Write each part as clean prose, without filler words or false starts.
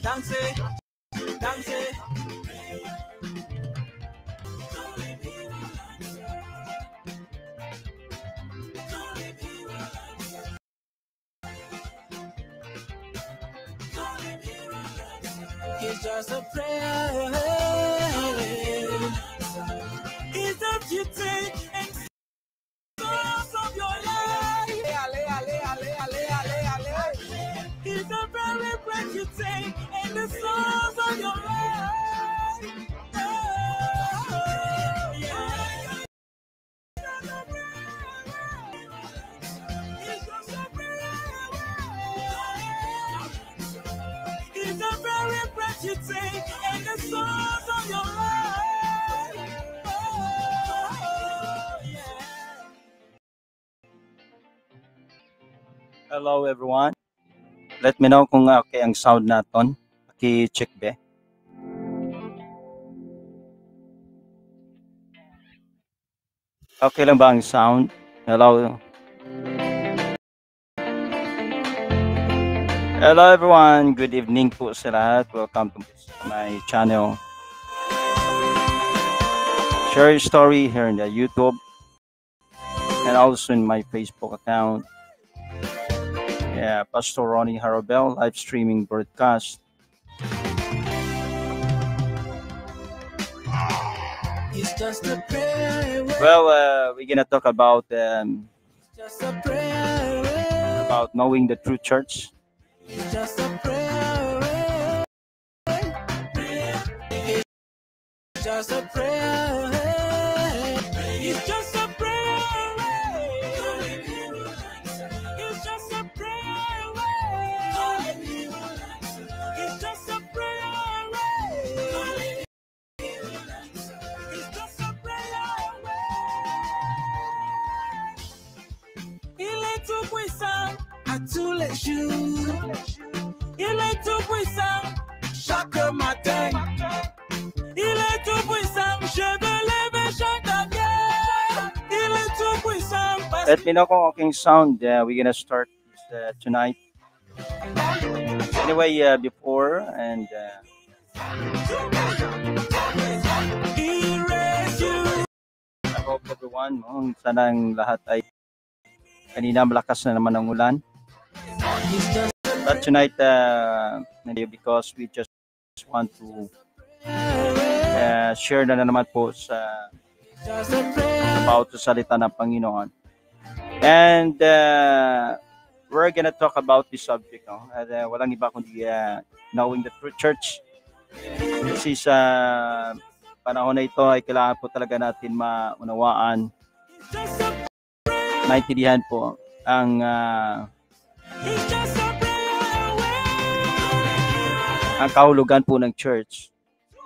Dance, dance. It's just a prayer. It's that you take and songs of your life. It's the very breath you take and the songs of your life. Oh, yeah. It's just a prayer. It's the very breath you take and the songs of your life. Oh, yeah. Hello everyone. Let me know kung okay ang sound naton. Paki-check be. Okay lang ba ang sound? Hello. Hello everyone. Good evening po sa lahat. Welcome to my channel. Share your story here in the YouTube and also in my Facebook account. Yeah, Pastor Ronnie Harabel live streaming broadcast. It's just a prayer. Well, we're gonna talk about Just a prayer. knowing the true church. It's just a prayer. It's just a prayer. It's just a prayer. It's just a prayer. It's just a prayer. It's just a prayer. Il est tout puissant à tous les jours. Il est tout puissant chaque matin. Il est tout puissant, je veux lever chaque année. Il est tout puissant. Let me know kung okay ang sound. We're gonna start this, tonight. Anyway, before and He raised you. I hope everyone, sanang lahat ay kanina malakas na naman ang ulan. He's just But tonight, because we just want to share na naman po sa a prayer. about sa salita ng Panginoon. And we're gonna talk about this subject. No? Walang iba kundi knowing the true church. Kasi sa panahon na ito ay kailangan po talaga natin maunawaan, Just a maintindihan po ang It's just a prayer. ang kahulugan po ng church.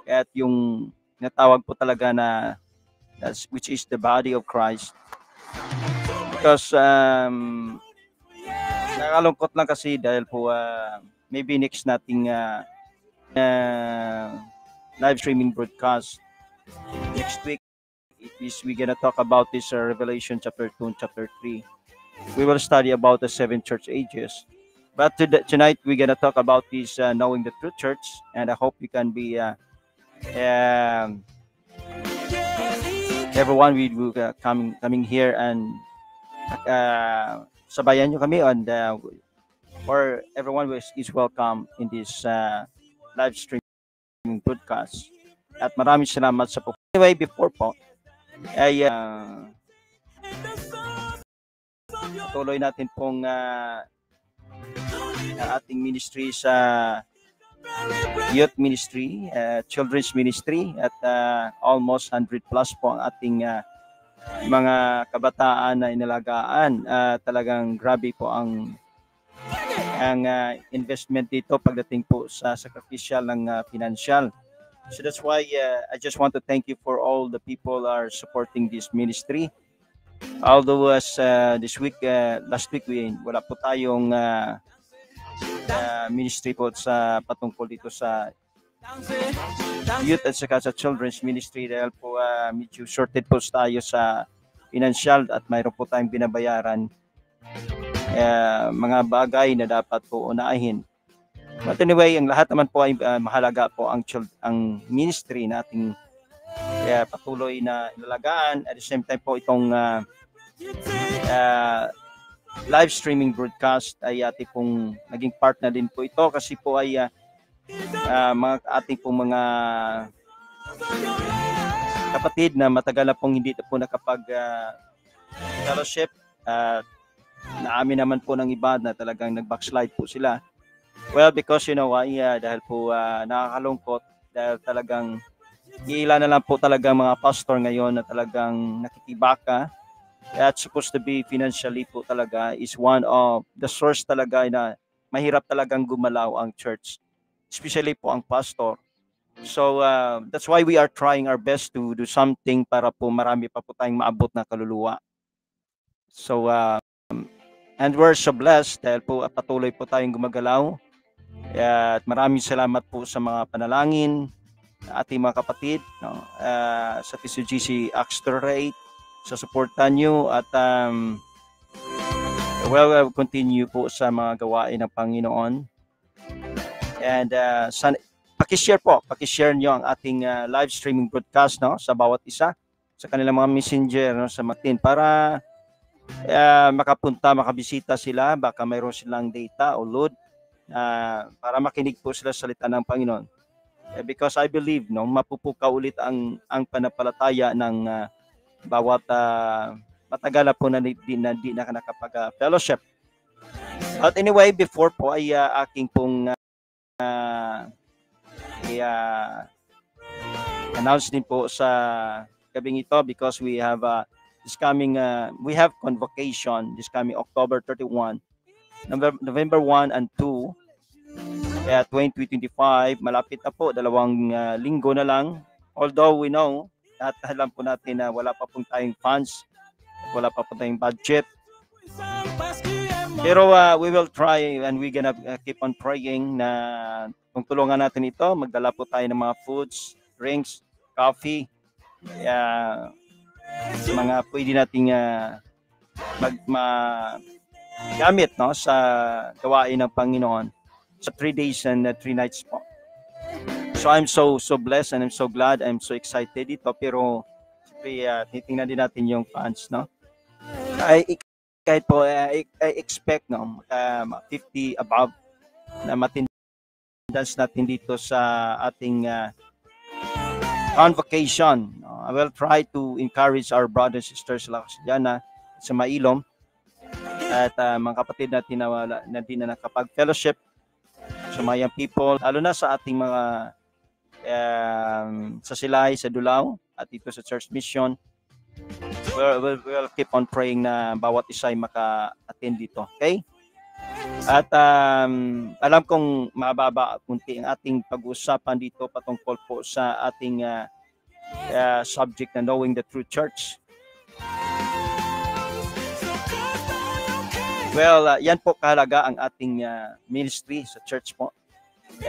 At yung natawag po talaga na which is the body of Christ. Because nakalungkot lang kasi dahil po maybe next nating live streaming broadcast next week we're gonna talk about this Revelation chapter 2 and chapter 3. We will study about the 7 church ages. But tonight we're gonna talk about this knowing the true church, and I hope you can be everyone will coming here and sabayan nyo kami and or everyone is welcome in this live streaming broadcast. At maraming salamat sa po. Anyway, before po ay tuloy natin pong ating ministry sa youth ministry, children's ministry at almost 100 plus po ang ating mga kabataan na inalagaan. Talagang grabe po ang investment dito pagdating po sa sacrificial ng financial. So that's why I just want to thank you for all the people are supporting this ministry. Although this week, last week, wala po tayong ministry po sa patungkol dito sa youth at saka sa children's ministry dahil po medyo shorted po tayo sa financial at mayroon po tayong binabayaran mga bagay na dapat po unahin. But anyway, ang lahat naman po ay mahalaga po ang ministry nating patuloy na inalagaan. At the same time po itong live streaming broadcast ay ating pong naging partner din po ito kasi po ay mga ating pong mga kapatid na matagal na pong hindi po nakapag fellowship. Naamin naman po ng iba na talagang nag-backslide po sila. Well, because why? Dahil po nakakalungkot dahil talagang ilan na lang po talaga mga pastor ngayon na talagang nakikibaka. That's supposed to be financially po talaga is one of the source talaga na mahirap talagang gumalaw ang church, especially po ang pastor. So that's why we are trying our best to do something para po marami pa po tayong maabot na kaluluwa. So and we're so blessed dahil po patuloy po tayong gumagalaw. At maraming salamat po sa mga panalangin ating mga kapatid, no? Sa TCGC Accelerate, sa suportan nyo at we'll continue po sa mga gawain ng Panginoon. And pakishare nyo ang ating live streaming broadcast, no, sa bawat isa sa kanilang mga messenger, no, sa Martin para makabisita sila, baka mayroon silang data o load para makinig po sila sa salita ng Panginoon. Because I believe, no, mapupukaw ulit ang panampalataya ng bawat matagal na po na di nakapag-fellowship. But anyway, before po ay aking pong announce din po sa gabing ito because we have we have convocation this coming October 31, November 1 and 2, 2025. Malapit na po, 2 linggo na lang. Although we know at alam po natin na wala pa pong tayong funds, wala pa po tayong budget. Pero we will try and we're gonna keep on praying na kung tulungan natin ito, magdala po tayo ng mga foods, drinks, coffee, mga pwede nating gamit, no, sa gawain ng Panginoon sa 3 days and 3 nights po. So I'm so blessed and I'm so glad, I'm so excited dito. Pero siyempre titingnan din natin yung funds, no? Kahit po I expect, no, 50 above na matindans natin dito sa ating convocation. I will try to encourage our brothers and sisters diyan sa Mailom at mga kapatid natin na di na nakapag-fellowship sa mga young people, lalo na sa ating mga sa Silay, sa Dulao at dito sa Church Mission. We'll keep on praying na bawat isa ay maka-attend dito. Okay? At alam kong mababa kunti ang ating pag-uusapan dito patungkol po sa ating subject na knowing the true church. Well, yan po kahalaga ang ating ministry sa church po.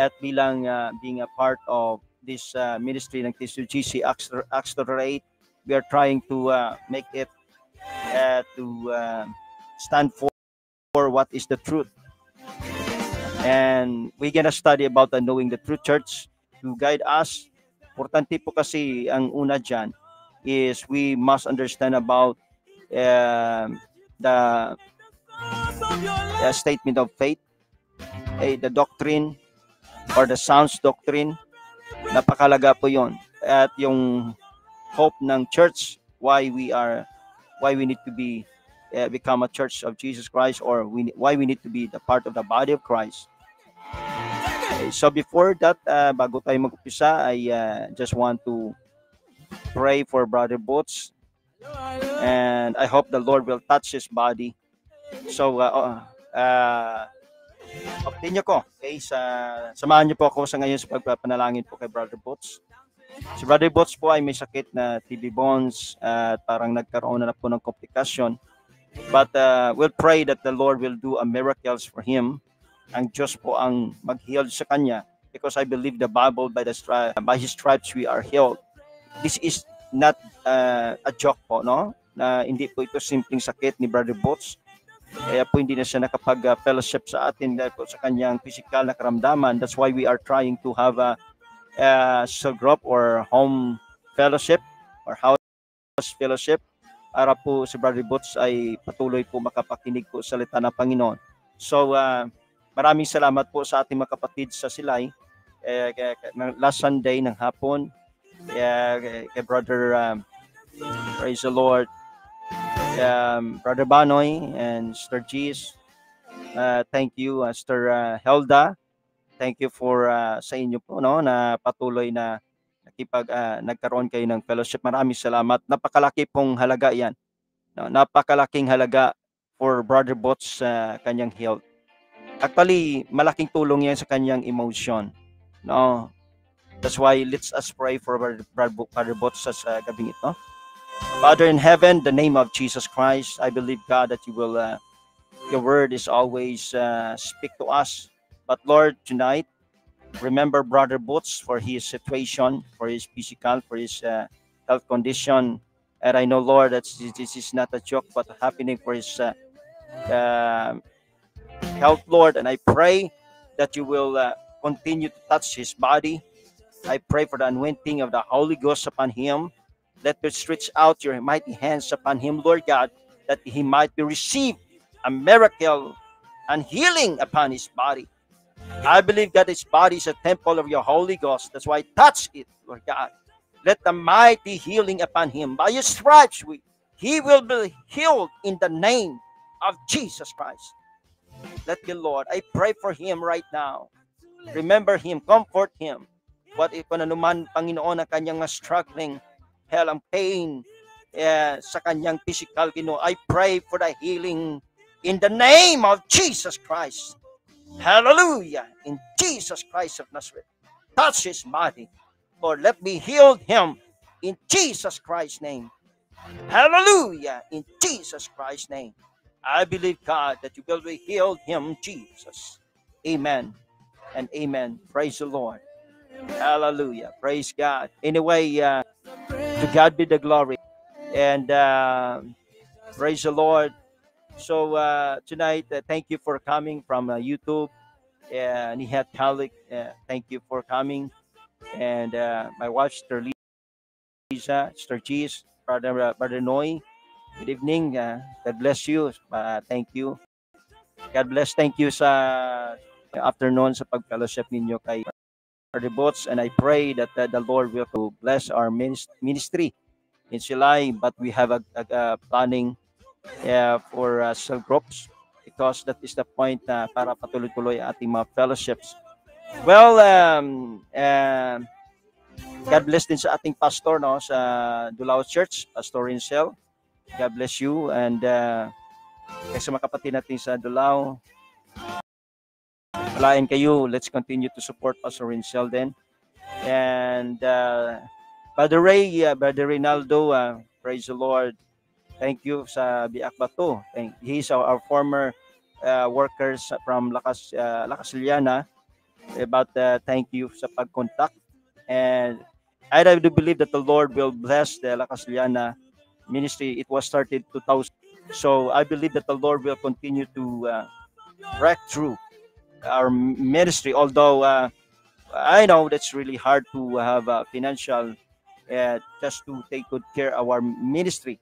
At bilang being a part of this ministry ng TCGC Accelerate, we are trying to make it to stand for what is the truth. And we're gonna study about the knowing the true church to guide us. Importante po kasi ang una dyan is we must understand about the statement of faith, the doctrine or the sounds doctrine. Napakalaga po yon. At yung hope ng church, why we need to be become a church of Jesus Christ, or why we need to be the part of the body of Christ. Okay, so before that, bago tayo mag-upisa, I just want to pray for Brother Boots, and I hope the Lord will touch his body. So opinion ko, okay, samahan niyo po ako sa ngayon sa pagpapanalangin po kay Brother Boots. Si Brother Boots po ay may sakit na TB bones at parang nagkaroon na po ng komplikasyon. But we'll pray that the Lord will do a miracles for him. Ang Diyos po ang mag-heal sa kanya, because I believe the Bible, by his stripes we are healed. This is not a joke po, no? Hindi po ito simpleng sakit ni Brother Boots. Kaya po hindi na siya nakapag-fellowship sa atin dahil po sa kanyang physical na karamdaman. That's why we are trying to have a cell group or home fellowship or house fellowship para po si Brother Boots ay patuloy po makapakinig po sa salita ng Panginoon. So, maraming salamat po sa ating mga kapatid sa Silay. Last Sunday ng hapon, kay Brother, praise the Lord, Brother Banoy and Sister Gis. Thank you, Sister Helda. Thank you for sa inyo po no na patuloy na nagkaroon kayo ng fellowship. Maraming salamat. Napakalaki pong halaga 'yan. No, napakalaking halaga for Brother Bots sa kanyang health. Actually, malaking tulong 'yan sa kanyang emotion. No. That's why let's us pray for Brother Bots sa gabing ito. Father in heaven, the name of Jesus Christ, I believe God that you will your word is always speak to us. But Lord, tonight, remember Brother Boots for his situation, for his physical, for his health condition. And I know, Lord, that this is not a joke, but happening for his health, Lord. And I pray that you will continue to touch his body. I pray for the anointing of the Holy Ghost upon him. Let us stretch out your mighty hands upon him, Lord God, that he might be received a miracle and healing upon his body. I believe that his body is a temple of your Holy Ghost. That's why touch it, Lord God. Let the mighty healing upon him. By your stripes, he will be healed in the name of Jesus Christ. Let me, Lord, I pray for him right now. Remember him, comfort him. What if naman, Panginoon, ang kanyang struggling, hell and pain, sa kanyang physical, I pray for the healing in the name of Jesus Christ. Hallelujah. In Jesus Christ of Nazareth. Touch his body. Lord, let me heal him in Jesus Christ's name. Hallelujah. In Jesus Christ's name. I believe, God, that you will heal him, Jesus. Amen and amen. Praise the Lord. Hallelujah. Praise God. Anyway, to God be the glory. And praise the Lord. So tonight, thank you for coming from YouTube. Nihat Kalik, thank you for coming. And my wife, Sister Lisa, Sister Cheese, Brother Noy. Good evening. God bless you. Thank you. God bless. Thank you sa afternoon sa pag-fellowship ninyo kay Brother Bots. And I pray that the Lord will bless our ministry in Silay. But we have a planning for cell groups because that is the point para patuloy-tuloy ating mga fellowships. Well, God bless din sa ating pastor no sa Dulao Church, Pastor Rincel. God bless you and kay sa mga kapatid natin sa Dulao. Palain kayo. Let's continue to support Pastor Rincel then. And Brother Ray, Brother Rinaldo, praise the Lord. Thank you sa Biak Bato. He's our former workers from Lacasiliana. But thank you sa pag-contact. And I do believe that the Lord will bless the Lacasiliana ministry. It was started 2000. So I believe that the Lord will continue to break through our ministry. Although I know that's really hard to have financial just to take good care of our ministry.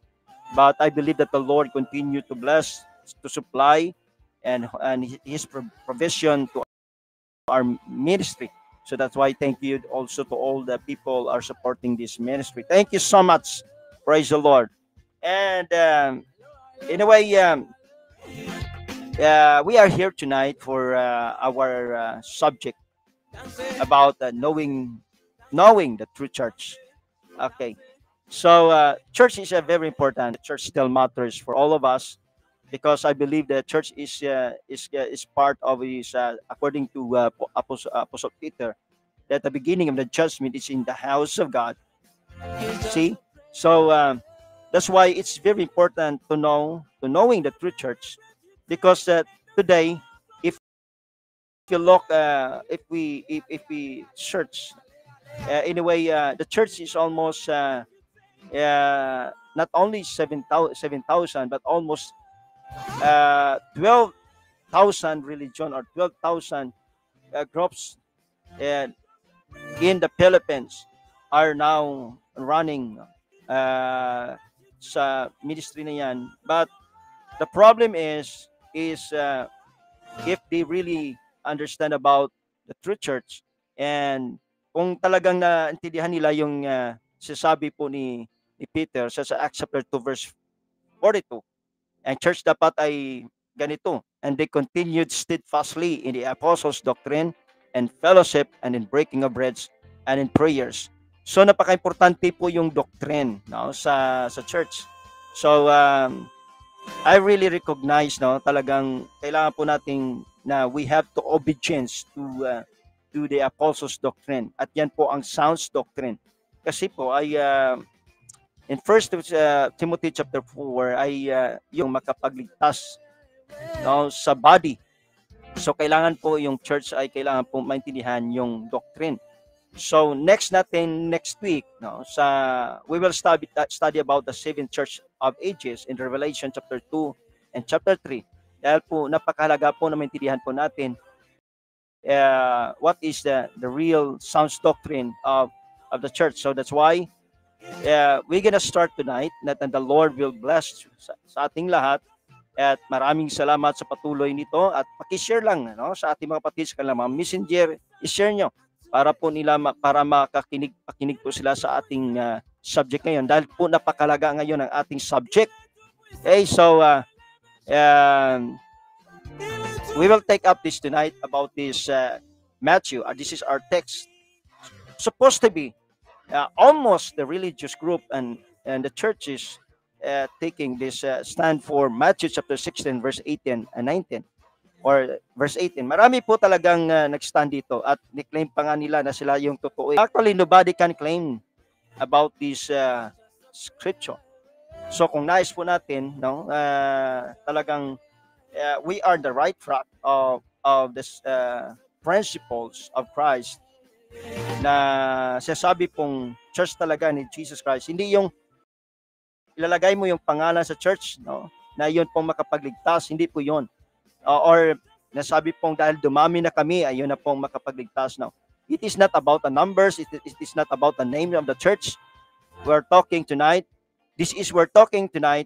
But I believe that the Lord continue to bless, to supply, and His provision to our ministry. So that's why thank you also to all the people are supporting this ministry. Thank you so much. Praise the Lord. And anyway, we are here tonight for our subject about knowing the true church. Okay. So church is very important. Church still matters for all of us because I believe the church is part of his according to Apostle Peter that the beginning of the judgment is in the house of God. See, so that's why it's very important to knowing the true church because today if you look if we search anyway the church is almost not only 7,000 but almost 12,000 religion or 12,000 groups uh, in the Philippines are now running sa ministry na yan. But the problem is if they really understand about the true church, and kung talagang naintindihan nila yung sinasabi po ni Peter sa Acts chapter 2 verse 42, ang church dapat ay ganito, and they continued steadfastly in the apostles' doctrine and fellowship and in breaking of breads and in prayers. So napaka-importante po yung doctrine, no, sa church. So I really recognize, no, talagang kailangan po nating na we have to obedience to the apostles' doctrine, at yan po ang sound doctrine. Kasi po ay in 1 Timothy chapter 4 ay yung makapagligtas, no, sa body. So kailangan po yung church ay kailangan po maintindihan yung doctrine. So next week, no, we will study about the seven church of ages in Revelation chapter 2 and chapter 3. Dahil po napakahalaga po na maintindihan po natin what is the real sound doctrine of the church. So that's why we're gonna start tonight, and the Lord will bless sa ating lahat. At maraming salamat sa patuloy nito, at paki-share lang, no, sa ating mga kapatid sa kanilang mga messenger, i-share nyo para po nila para pakinig po sila sa ating subject ngayon, dahil po napakalaga ngayon ang ating subject. Okay, so we will take up this tonight about this Matthew. This is our text. Supposed to be almost the religious group and the churches taking this stand for Matthew chapter 16 verse 18 and 19 or verse 18. Marami po talagang nag-stand dito at ni-claim pa nga nila na sila yung totoo. Actually, nobody can claim about this scripture. So kung nais po natin, no, talagang we are the right track of this principles of Christ, na sinasabi pong church talaga ni Jesus Christ. Hindi yung ilalagay mo yung pangalan sa church, no, na yun pong makapagligtas. Hindi po yun. Or nasabi pong dahil dumami na kami, ayun na pong makapagligtas. No. It is not about the numbers. It is not about the name of the church. We're talking tonight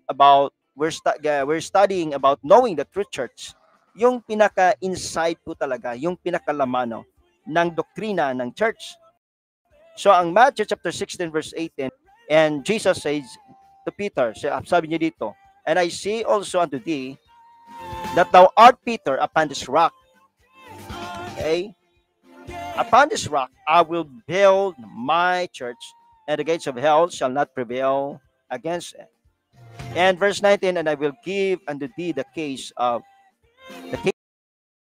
about, we're studying about knowing the true church. Yung pinaka-insight po talaga, yung pinakalaman, no, ng doktrina ng church. So ang Matthew chapter 16 verse 18, and Jesus says to Peter, sabi niya dito, and I say also unto thee that thou art Peter upon this rock. Okay? Upon this rock I will build my church, and the gates of hell shall not prevail against it. And verse 19, and I will give unto thee the keys of the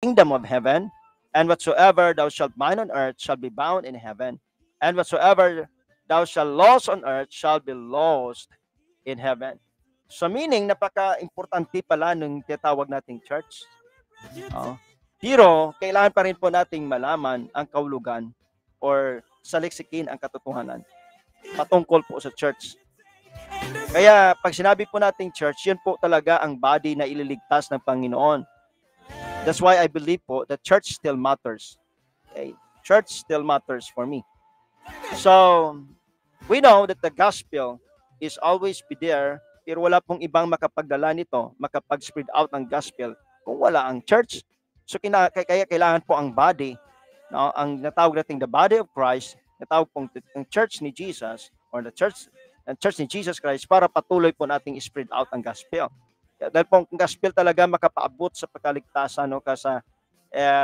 kingdom of heaven, and whatsoever thou shalt bind on earth shall be bound in heaven, and whatsoever thou shalt loose on earth shall be loosed in heaven. So meaning, napaka-importante pala nung tinatawag nating church. Pero kailangan pa rin po nating malaman ang kahulugan or saliksikin ang katotohanan patungkol po sa church. Kaya pag sinabi po nating church, yun po talaga ang body na ililigtas ng Panginoon. That's why I believe po that church still matters. Okay? Church still matters for me. So, we know that the gospel is always be there, pero wala pong ibang makapagdala nito, makapag-spread out ng gospel kung wala ang church. So, kaya kailangan po ang body, no, ang natawag nating the body of Christ, natawag pong ang church ni Jesus, or the church ni Jesus Christ, para patuloy po nating spread out ang gospel. Dahil po ang gospel talaga makapaabot sa pagkaligtasan, no, sa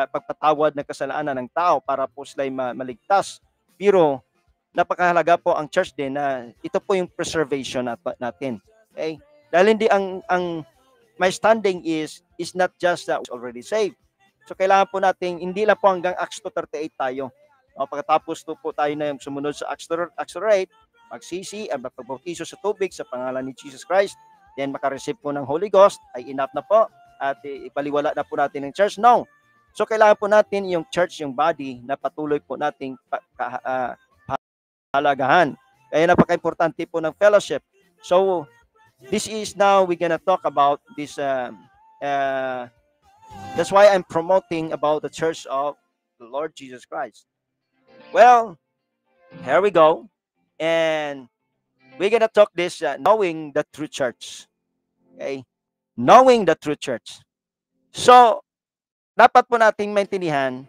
pagpatawad ng kasalanan ng tao para po sila'y maligtas. Pero napakahalaga po ang church din na ito po yung preservation natin. Okay? Dahil hindi ang my standing is not just that already saved. So kailangan po natin, hindi lang po hanggang Acts 2:38 tayo. Pagkatapos po tayo na sumunod sa Acts 2:8, magsisi at magpagbautiso sa tubig sa pangalan ni Jesus Christ, then makareceive po ng Holy Ghost, ay enough na po at ipaliwala na po natin ng church. No. So kailangan po natin yung church, yung body, na patuloy po nating halagahan. Kaya napaka-importante po ng fellowship. So this is now we're gonna talk about this. That's why I'm promoting about the Church of the Lord Jesus Christ. Well, here we go, and we're gonna talk this knowing the true church. Okay, knowing the true church. So dapat po nating maintindihan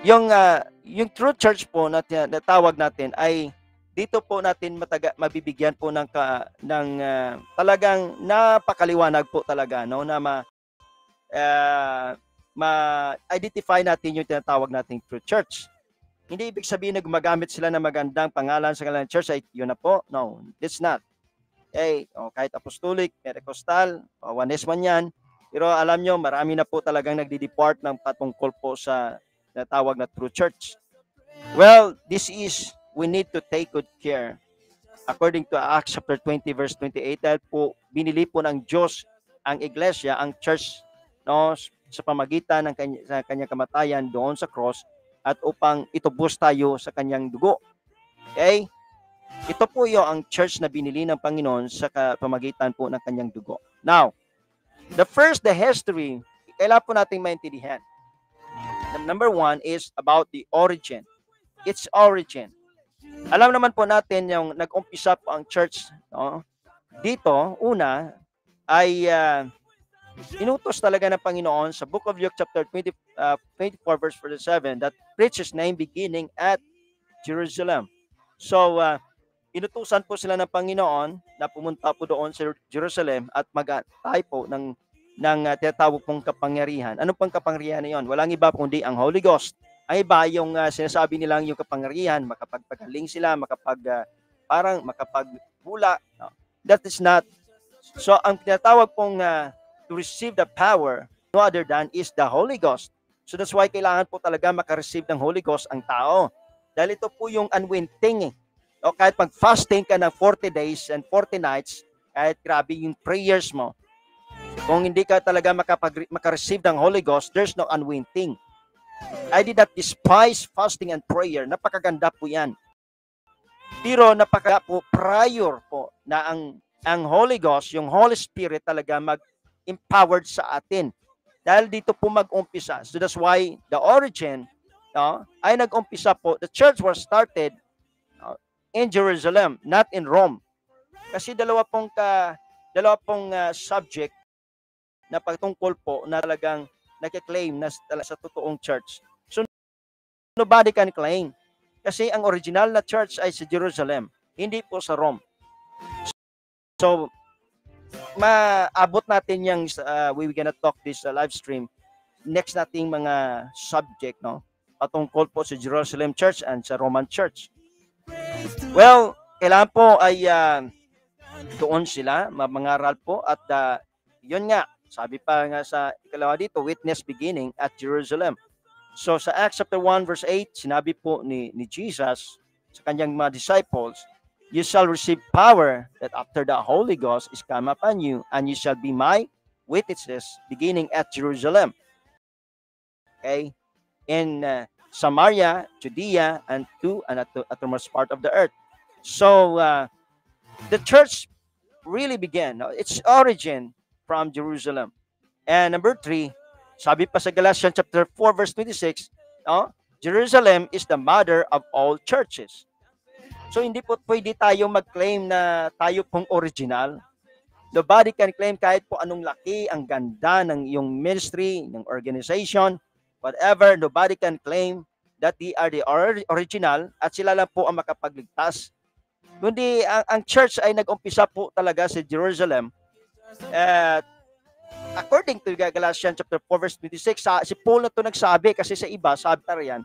yung true church po na tawag natin ay dito po natin mabibigyan po ng talagang napakaliwanag po talaga, no, na ma-identify natin yung tinatawag nating true church. Hindi ibig sabihin na gumagamit sila ng magandang pangalan sa kanilang church ay yun na po. No, it's not. Kahit apostolic, Pentecostal, Oneness man yan, pero alam nyo, marami na po talagang nagdi-depart ng patungkol po sa tawag na true church. Well, this is, we need to take good care. According to Acts chapter 20 verse 28, dahil po binili po ng Diyos ang iglesia, ang church, no, sa pamagitan ng kanyang kamatayan doon sa cross at upang itubos tayo sa kanyang dugo. Okay? Ito po yung ang church na binili ng Panginoon sa pamagitan po ng kanyang dugo. Now, the history, kailangan po nating maintindihan. Number one is about the origin. Its origin. Alam naman po natin yung nag-umpisa po ang church, no? Dito, una, ay inutos talaga ng Panginoon sa Book of Luke chapter 24 verse 47 that preaches name beginning at Jerusalem. So, inutusan po sila ng Panginoon na pumunta po doon sa Jerusalem at mag-atay po ng tinatawag pong kapangyarihan. Ano pang kapangyarihan na yun? Walang iba kundi ang Holy Ghost. Ang iba, yung sinasabi nilang yung kapangyarihan, makapagpagaling sila, parang makapagbula. No, that is not. So, ang tinatawag pong to receive the power, no other than is the Holy Ghost. So, that's why kailangan po talaga makareceive ng Holy Ghost ang tao. Dahil ito po yung unwinting. O kahit mag-fasting ka ng 40 days and 40 nights, kahit grabe yung prayers mo, kung hindi ka talaga makareceive ng Holy Ghost, there's no unwinting. I did not despise fasting and prayer. Napakaganda po yan. Pero napakaganda po prior po na ang Holy Ghost, yung Holy Spirit talaga mag-empowered sa atin. Dahil dito po mag-umpisa. So that's why the origin ay nag-umpisa po. The church was started in Jerusalem, not in Rome. Kasi dalawa pong subject na pagtungkol po na talagang nag-claim na sa totoong church. So, nobody can claim. Kasi ang original na church ay sa Jerusalem, hindi po sa Rome. So, maabot natin yung, we're gonna talk this live stream, next nating mga subject, no? Patungkol po sa Jerusalem Church and sa Roman Church. Well, kailangan po ay doon sila, mangaral po at yun nga, sabi pa nga sa ikalawa dito, witness beginning at Jerusalem. So sa Acts chapter 1 verse 8, sinabi po ni Jesus sa kanyang mga disciples, you shall receive power that after the Holy Ghost is come upon you, and you shall be my witnesses beginning at Jerusalem. Okay? In Samaria, Judea, and to the uttermost part of the earth. So the church really began. Its origin from Jerusalem. And number 3, sabi pa sa Galatians chapter 4 verse 26, Jerusalem is the mother of all churches. So hindi po pwede tayo mag-claim na tayo pong original. Nobody can claim kahit po anong laki, ang ganda ng yung ministry, ng organization, whatever, nobody can claim that they are the original at sila lang po ang makapagligtas. Kundi ang church ay nag-umpisa po talaga sa Jerusalem. According to Galatians chapter 4 verse 26, si Paul na ito nagsabi kasi sa iba, sabi na riyan,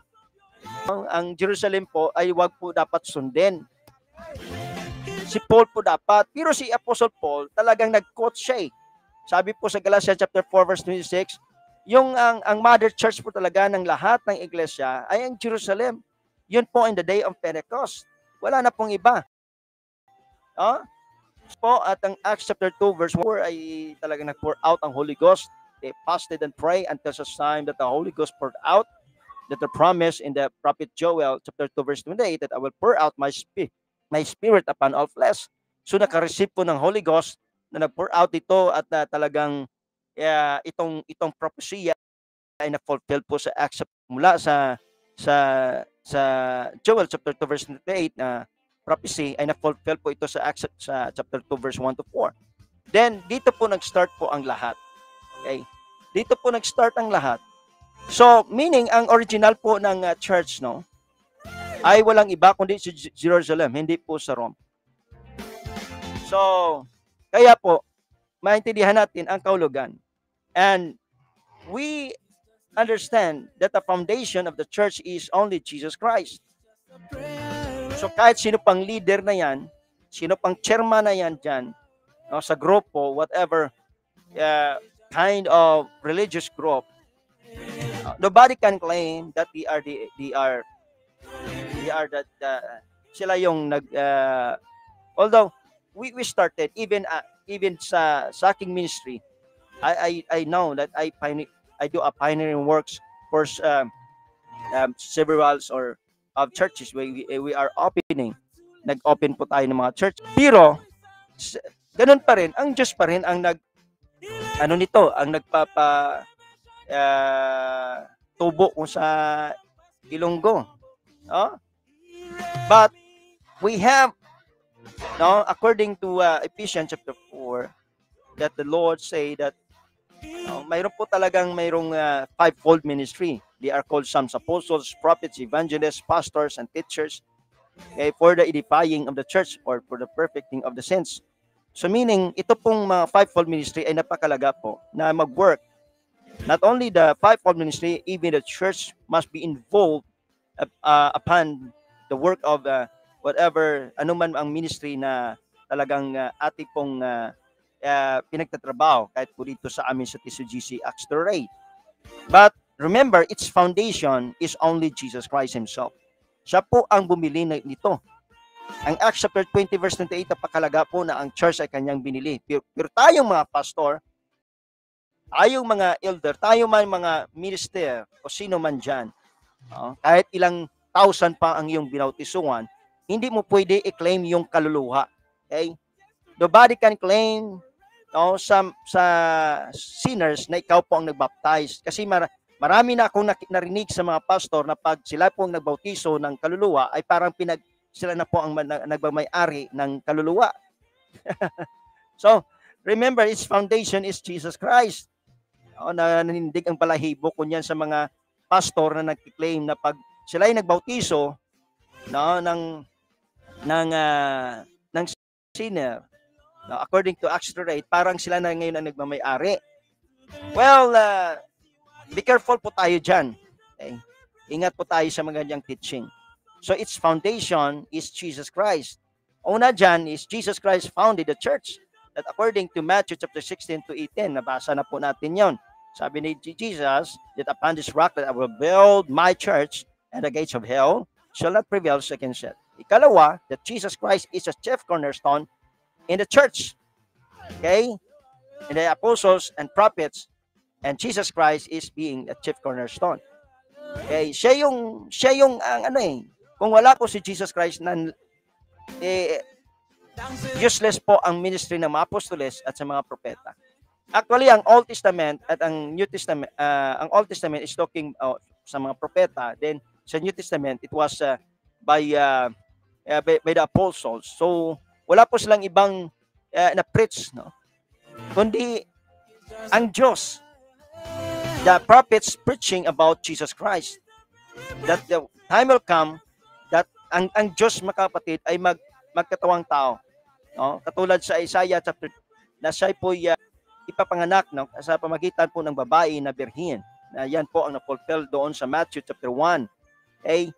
ang Jerusalem po ay wag po dapat sundin. Si Paul po dapat, pero si Apostle Paul talagang nag-quote siya. Sabi po sa Galatians chapter 4 verse 26, yung ang mother church po talaga ng lahat ng iglesia ay ang Jerusalem. Yun po in the day of Pentecost. Wala na pong iba. Po at ang Acts chapter 2 verse 4 ay talagang nag-pour out ang Holy Ghost. They fasted and prayed until such time that the Holy Ghost poured out, that the promise in the prophet Joel chapter 2 verse 28 that I will pour out my spirit upon all flesh. So naka-receive po ng Holy Ghost na nag-pour out dito at talagang itong prophecy ay na-fulfill po sa Acts mula sa sa Joel chapter 2 verse 28 na prophecy ay na-fulfill po ito sa Acts sa chapter 2 verse 1 to 4. Then dito po nag-start po ang lahat. Okay? Dito po nag-start ang lahat. So meaning ang original po ng church no ay walang iba kundi sa Jerusalem, hindi po sa Rome. So kaya po maintindihan natin ang kahulugan. And we understand that the foundation of the church is only Jesus Christ. So kahit sino pang leader na yan, sino pang chairman na yan dyan, no, sa grupo, whatever kind of religious group, nobody can claim that sila yung although we started even sa aking ministry, I know that I do a pioneering works for several or of churches. We are opening. Nag-open po tayo ng mga church. Pero ganun pa rin, ang Diyos pa rin ang tubo kung sa Ilonggo. No? But we have according to Ephesians chapter 4 that the Lord say that mayroon po talagang fivefold ministry. They are called some apostles, prophets, evangelists, pastors, and teachers, okay, for the edifying of the church or for the perfecting of the saints. So meaning, ito pong mga fivefold ministry ay napakalaga po na mag-work. Not only the fivefold ministry, even the church must be involved upon the work of whatever, anuman ang ministry na talagang ating pong pinagtatrabaho kahit po dito sa amin sa TCGC Acts-Toray. But remember, its foundation is only Jesus Christ Himself. Siya po ang bumili nito. Ang Acts chapter 20 verse 28, napakalaga po na ang church ay kanyang binili. Pero tayong mga pastor, tayong mga elder, tayong mga minister o sino man dyan, kahit ilang thousand pa ang iyong binautisuan, hindi mo pwede i-claim yung kaluluha. Okay? Nobody can claim sa sinners na ikaw po ang nagbaptize. Kasi marami na akong narinig sa mga pastor na pag sila po ang nagbautiso ng kaluluwa, ay parang sila na po ang nagmamay-ari ng kaluluwa. So, remember, its foundation is Jesus Christ. Nanindig ang balahibo kunyan sa mga pastor na nag-claim na pag sila ay nagbautiso ng sinner, according to Acts 8, parang sila na ngayon ang nagmamay-ari. Well, be careful po tayo dyan. Okay? Ingat po tayo sa mga ganyang teaching. So its foundation is Jesus Christ. Una dyan is Jesus Christ founded the church. That according to Matthew chapter 16 to 18, nabasa na po natin yon. Sabi ni Jesus, that upon this rock that I will build my church, and the gates of hell shall not prevail against it. Ikalawa, that Jesus Christ is a chief cornerstone in the church. Okay? And the apostles and prophets, and Jesus Christ is being a chief cornerstone. Okay? Siya yung kung wala po si Jesus Christ, useless po ang ministry ng mga apostoles at sa mga propeta. Actually, ang Old Testament at ang New Testament, ang Old Testament is talking sa mga propeta. Then, sa New Testament, it was by the apostles. So, wala po silang ibang na-preach, no? Kundi ang Diyos. The prophets preaching about Jesus Christ. That the time will come that ang Diyos, mga kapatid, ay magkatawang tao. No? Katulad sa Isaiah chapter na siya po ipapanganak sa pamagitan po ng babae na birhen. Yan po ang na-fulfill doon sa Matthew chapter 1. Okay?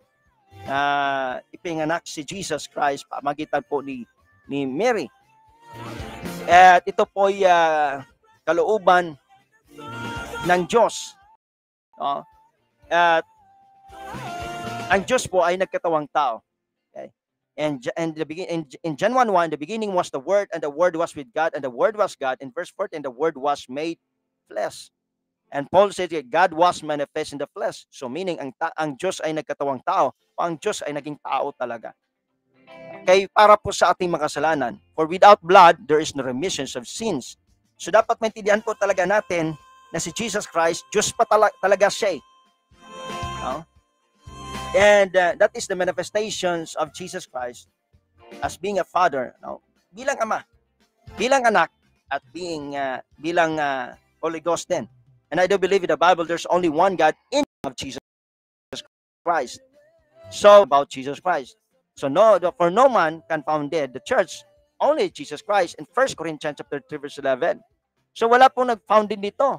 Ipinganak si Jesus Christ pamagitan po ni Mary. At ito po ay kalooban ng Diyos. No? At ang Diyos po ay nagkatawang tao. Okay? And in John 1:1, the beginning was the Word, and the Word was with God, and the Word was God. In verse 14, the Word was made flesh. And Paul said that God was manifest in the flesh. So meaning ang Diyos ay nagkatawang tao, o ang Diyos ay naging tao talaga. kay para po sa ating mga kasalanan. For without blood, there is no remission of sins. So dapat maintindihan po talaga natin na si Jesus Christ, Diyos pa talaga siya. No? And that is the manifestations of Jesus Christ as being a father, no? Bilang ama, bilang anak, at bilang Holy Ghost din. And I do believe in the Bible there's only one God in of Jesus Christ. So about Jesus Christ. So for no man can founded the church, only Jesus Christ in 1 Corinthians chapter 3 verse 11. So wala pong nag-founded dito.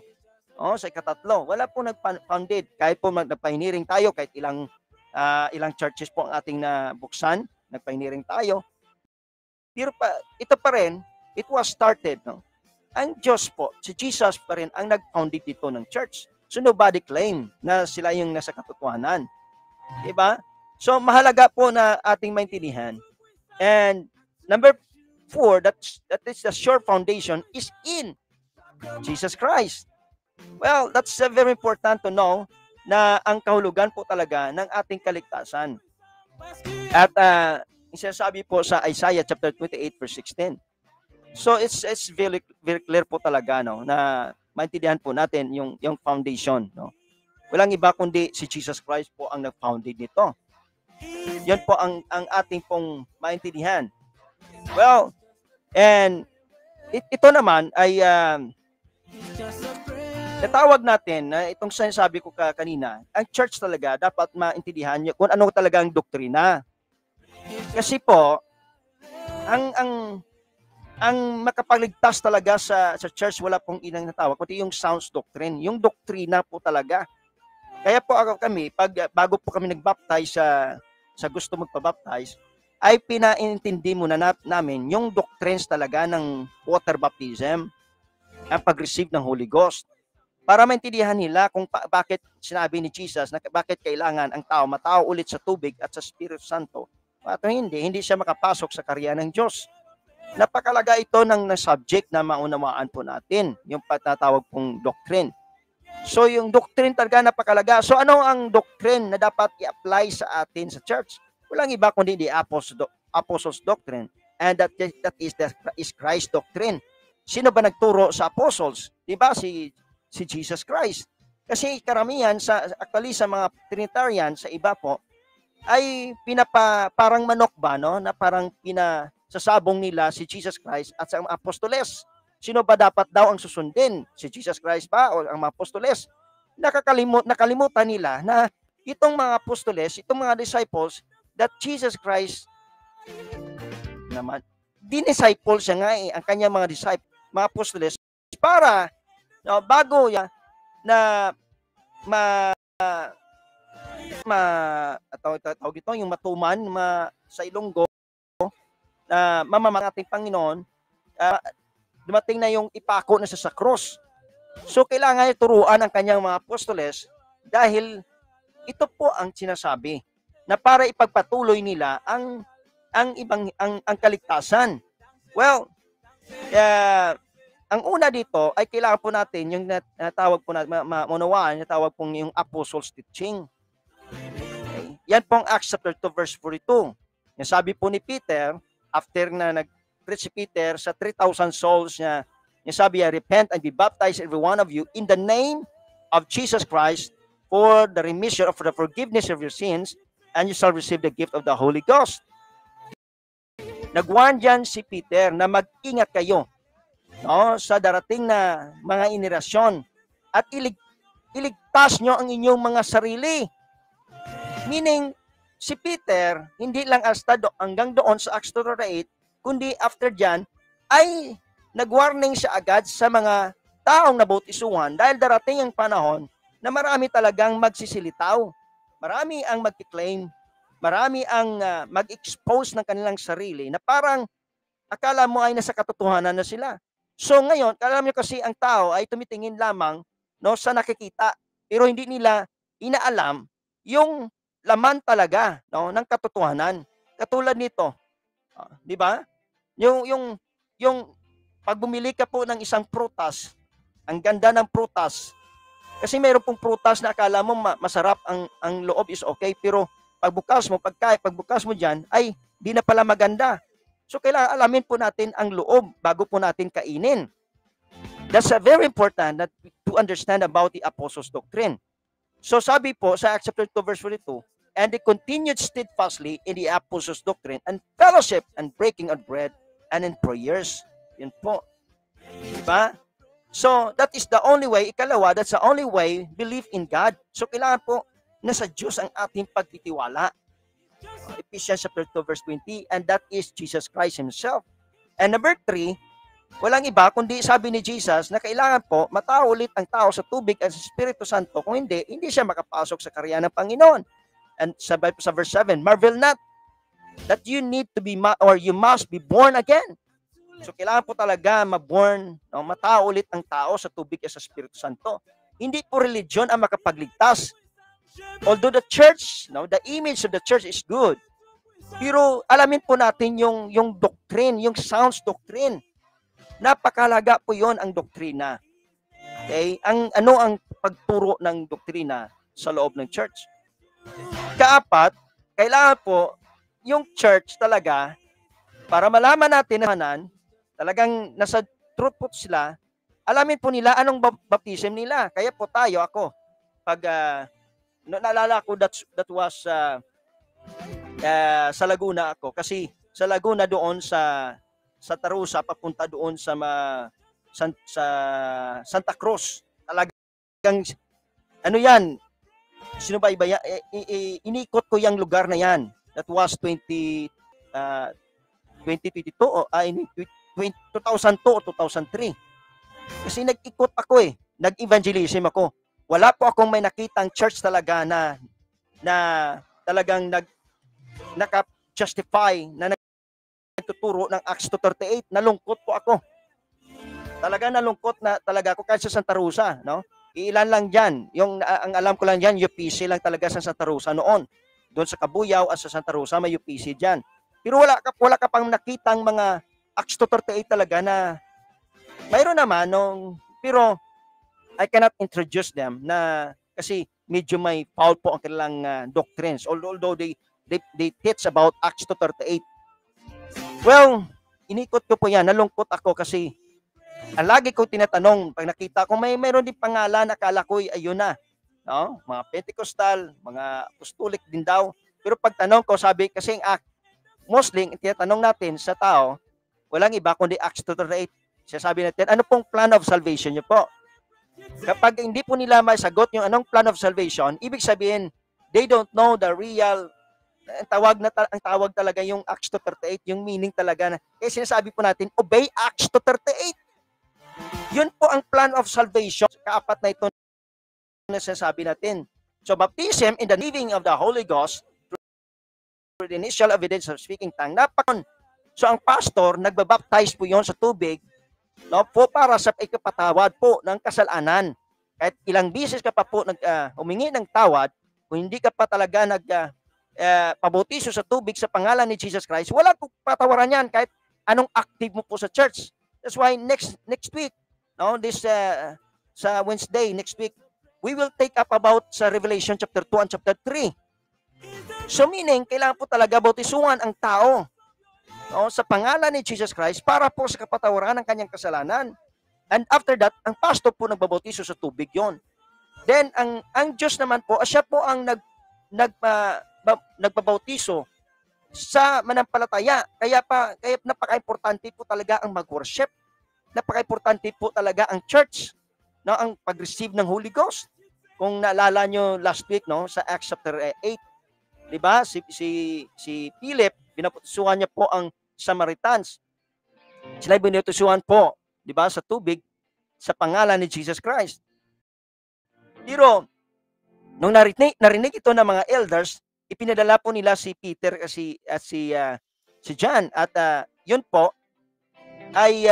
Sa ikatatlo, wala pong nag-founded. Kahit po nagpahiniring tayo, kahit ilang churches po ang ating nabuksan, nagpahiniring tayo. Pero ito pa rin, it was started, no? Ang Diyos po, si Jesus pa rin ang nag-founded dito ng church. So nobody claim na sila yung nasa katotohanan. Diba? So mahalaga po na ating maintindihan. And number 4, that is the sure foundation is in Jesus Christ. Well, that's very important to know na ang kahulugan po talaga ng ating kaligtasan. At sinasabi po sa Isaiah chapter 28 verse 16. So it's very very clear po talaga, no, na maintindihan po natin yung foundation, no. Walang iba kundi si Jesus Christ po ang nag-founded nito. Yan po ang ating pong maintindihan. Well, and ito naman ay natawag natin na itong sinasabi ko kanina, ang church talaga dapat maintindihan niyo kung ano talaga ang doktrina. Kasi po ang makapagligtas talaga sa church, wala pong inang natawag kundi yung sound doctrine, yung doktrina po talaga. Kaya po kami bago po kami nagbaptize sa gusto magpabaptize, ay pinaintindi muna namin yung doctrines talaga ng water baptism, ang pag-receive ng Holy Ghost, para maintindihan nila kung bakit sinabi ni Jesus na bakit kailangan ang tao matao ulit sa tubig at sa Espiritu Santo. At hindi siya makapasok sa karya ng Diyos. Napakalaga ito ng subject na maunawaan po natin, yung patatawag pong doctrine. So yung doctrine talaga napakalaga. So ano ang doctrine na dapat i-apply sa atin sa church? Walang iba kundi the apostles doctrine, and that is Christ doctrine. Sino ba nagturo sa apostles? Diba si Jesus Christ. Kasi karamihan actually sa mga Trinitarian sa iba po ay parang manok ba, no, na parang sasabong nila si Jesus Christ at sa mga apostoles. Sino ba dapat daw ang susundin? Si Jesus Christ ba o ang mga apostoles? Nakalimutan nila na itong mga apostoles, itong mga disciples, that Jesus Christ naman, dinisciple siya nga ang kanyang mga disciples, mga apostoles, para bago yan na tawag ito, yung matuman sa Ilonggo, na mamamang ating Panginoon, dumating na yung ipako na sa cross. So kailangan turuan ang kanyang mga apostoles dahil ito po ang sinasabi na para ipagpatuloy nila ang kaligtasan. Well, ang una dito ay kailangan po natin yung natawag po natin maunawaan, natawag pong yung apostles teaching. Okay. Yan pong Acts chapter 2 verse 42. Yung sabi po ni Peter, after na nag-preach si Peter sa 3,000 souls niya, sabi niya, repent and be baptized every one of you in the name of Jesus Christ for the remission of the forgiveness of your sins, and you shall receive the gift of the Holy Ghost. Nag-warn dyan si Peter na mag-ingat kayo, no, sa darating na mga inerasyon at iligtas nyo ang inyong mga sarili. Meaning, si Peter, hindi lang hanggang doon sa Acts 2:8, kundi after dyan, ay nag-warning siya agad sa mga taong nabautisuhan dahil darating ang panahon na marami talagang magsisilitaw. Marami ang mag-claim, marami ang mag-expose ng kanilang sarili na parang akala mo ay nasa katotohanan na sila. So ngayon, alam niyo kasi ang tao ay tumitingin lamang, no, sa nakikita, pero hindi nila inaalam yung laman talaga, no, ng katotohanan. Katulad nito, di ba? Yung pag bumili ka po ng isang prutas, ang ganda ng prutas. Kasi mayroon pong prutas na akala mo masarap, ang loob is okay, pero pagbukas mo diyan ay di na pala maganda. So kailangan alamin po natin ang loob bago po natin kainin. That's very important that to understand about the apostles' doctrine. So sabi po sa Acts chapter 2 verse 42, and they continued steadfastly in the apostles' doctrine and fellowship and breaking of bread and in prayers. Yun po. Diba? So that is the only way. Ikalawa, that's the only way believe in God. So kailangan po na sa Diyos ang ating pagtitiwala. Ephesians chapter 2 verse 20, and that is Jesus Christ Himself. And number 3, walang iba kundi sabi ni Jesus na kailangan po matao ulit ang tao sa tubig at sa Espiritu Santo. Kung hindi siya makapasok sa karya ng Panginoon. And sa verse 7, marvel not that you need to be or you must be born again. So kailangan po talaga maborn, matao ulit ang tao sa tubig at sa Espiritu Santo. Hindi po religion ang makapagligtas. Although the church, the image of the church is good. Pero alamin po natin yung doctrine, yung sound doctrine. Napakalaga po 'yon ang doktrina. Okay? Ang pagturo ng doktrina sa loob ng church. Kaapat, kailangan po yung church talaga para malaman natin na talagang nasa truth po sila, alamin po nila anong baptism nila. Kaya po ako, pag naalala ko that was sa Laguna ako. Kasi sa Laguna doon sa Tarusa, papunta doon sa Santa Cruz. Talagang, sino ba iba yan? Inikot ko yung lugar na yan. That was 2022 2002 o 2003. Kasi nag-ikot ako nag-evangelism ako. Wala po akong may nakitang church talaga na talagang naka-justify na nagtuturo ng Acts 2:38. Nalungkot po ako. Talaga nalungkot na talaga ako kahit sa Santa Rosa, Ilan lang diyan. Ang alam ko lang diyan, UPC lang talaga sa Santa Rosa noon. Doon sa Cabuyao at sa Santa Rosa may UPC diyan. Pero wala ka pang nakitang mga Acts 2:38 talaga na mayroon naman pero I cannot introduce them na kasi medyo may foul po ang kanilang doctrines although they teach about Acts 2:38. Well, inikot ko po yan. Nalungkot ako kasi ang lagi ko tinatanong pag nakita ko mayroon din pangalan, akala ko ayun na. Mga Pentecostal, mga Apostolic din daw. Pero pag tanong ko, sabi kasi mostly tinatanong natin sa tao, walang iba kundi Acts 2:38. Sabi natin, ano pong plan of salvation niyo po? Kapag hindi po nila masagot yung anong plan of salvation, ibig sabihin, they don't know the real, ang tawag talaga yung Acts 2:38, yung meaning talaga na, kaya sinasabi po natin, obey Acts 2:38. Yun po ang plan of salvation. Kaapat na ito na sinasabi natin. So, baptism in the giving of the Holy Ghost through the initial evidence of speaking tongue. So, ang pastor, nagbabaptize po yon sa tubig, po para sa ikapatawad po ng kasalanan. Kahit ilang bisis ka pa po humingi ng tawad, kung hindi ka pa talaga pabautiso sa tubig sa pangalan ni Jesus Christ, wala po patawaran yan kahit anong active mo po sa church. That's why next week, sa Wednesday, next week, we will take up about sa Revelation chapter 2 and chapter 3. So meaning, kailangan po talaga bautisuhan ang tao sa pangalan ni Jesus Christ para po sa kapatawaran ng kanyang kasalanan. And after that, ang pastor po nagbabautiso sa tubig yon. Then, ang Diyos naman po, siya po ang nagbabautiso sa manampalataya. Kaya napaka-importante po talaga ang mag-worship. Napaka-importante po talaga ang church, ang pag-receive ng Holy Ghost. Kung naalala nyo last week, sa Acts chapter 8, di ba? Si Philip, binaputusuhan niya po ang Samaritans. Sila binutusuhan po, di ba, sa tubig, sa pangalan ni Jesus Christ. Pero, nung narinig ito ng mga elders, ipinadala po nila si Peter at si John. At yun po, ay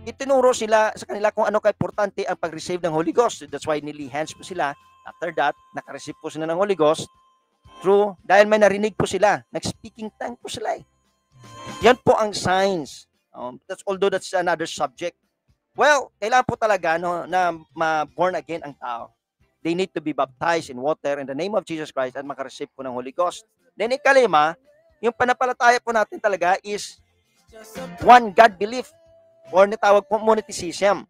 itinuro sila sa kanila kung ano ka-importante ang pag-receive ng Holy Ghost. That's why nili hands po sila. After that, naka-receive po sila ng Holy Ghost. True, dahil may narinig po sila. Nag-speaking tongue po sila. Yan po ang signs. Although that's another subject. Well, kailangan po talaga na ma-born again ang tao. They need to be baptized in water in the name of Jesus Christ at makareceive po ng Holy Ghost. Then ikalima, Yung panampalataya po natin talaga is one God belief or natawag po monotheism.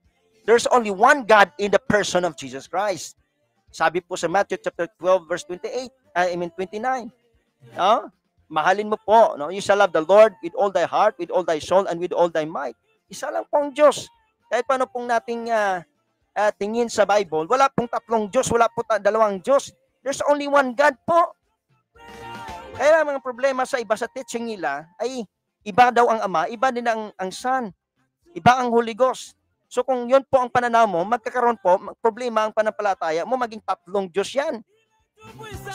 There's only one God in the person of Jesus Christ. Sabi po sa Matthew chapter 12 verse 28, 29. No? Mahalin mo po, no? You shall love the Lord with all thy heart, with all thy soul, and with all thy might. Isa lang pong Diyos. Kahit paano pong nating tingin sa Bible, wala pong tatlong Diyos, wala po dalawang Diyos. There's only one God po. Kaya mga problema sa iba sa teaching nila ay iba daw ang Ama, iba din ang Son, iba ang Holy Ghost. So kung yun po ang pananaw mo, magkakaroon po, problema ang panampalataya mo, maging tatlong Diyos yan.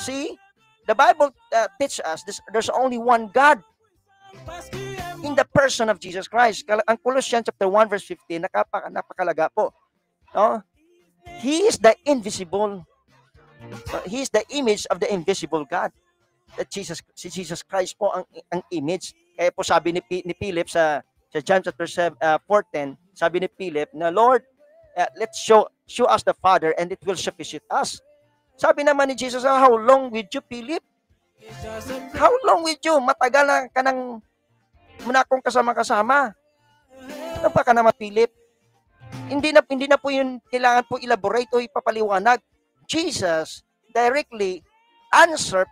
See? The Bible teaches us there's only one God in the person of Jesus Christ. Ang Colossians chapter 1 verse 15, napakalaga po. No? He is the invisible. He is the image of the invisible God. That si Jesus Christ po ang image. Kaya po sabi ni Philip sa John chapter 4:10, sabi ni Philip na, Lord, let's show us the Father and it will sufficient us. Sabi naman ni Jesus, how long with you, Philip? How long with you? Matagal na ka nang muna akong kasama-kasama. Ano pa ka naman, Philip? Hindi na po yun kailangan po elaborate o ipapaliwanag. Jesus directly answer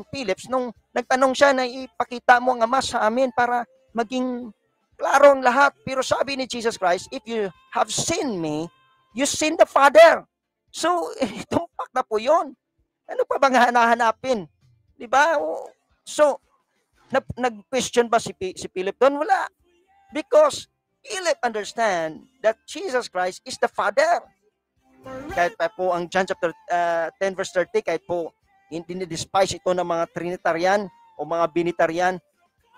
Philips nung nagtanong siya na ipakita mo ang Ama sa amin para maging klaro ang lahat. Pero sabi ni Jesus Christ, if you have seen me, you seen the Father. So, tumpak na po yun. Ano pa bang hanahanapin? Diba? So, nag-question ba si Philip doon? Wala. Because Philip understand that Jesus Christ is the Father. Kahit pa po ang John chapter 10 verse 30, kahit po hindi despise ito ng mga Trinitarian o mga Binitarian,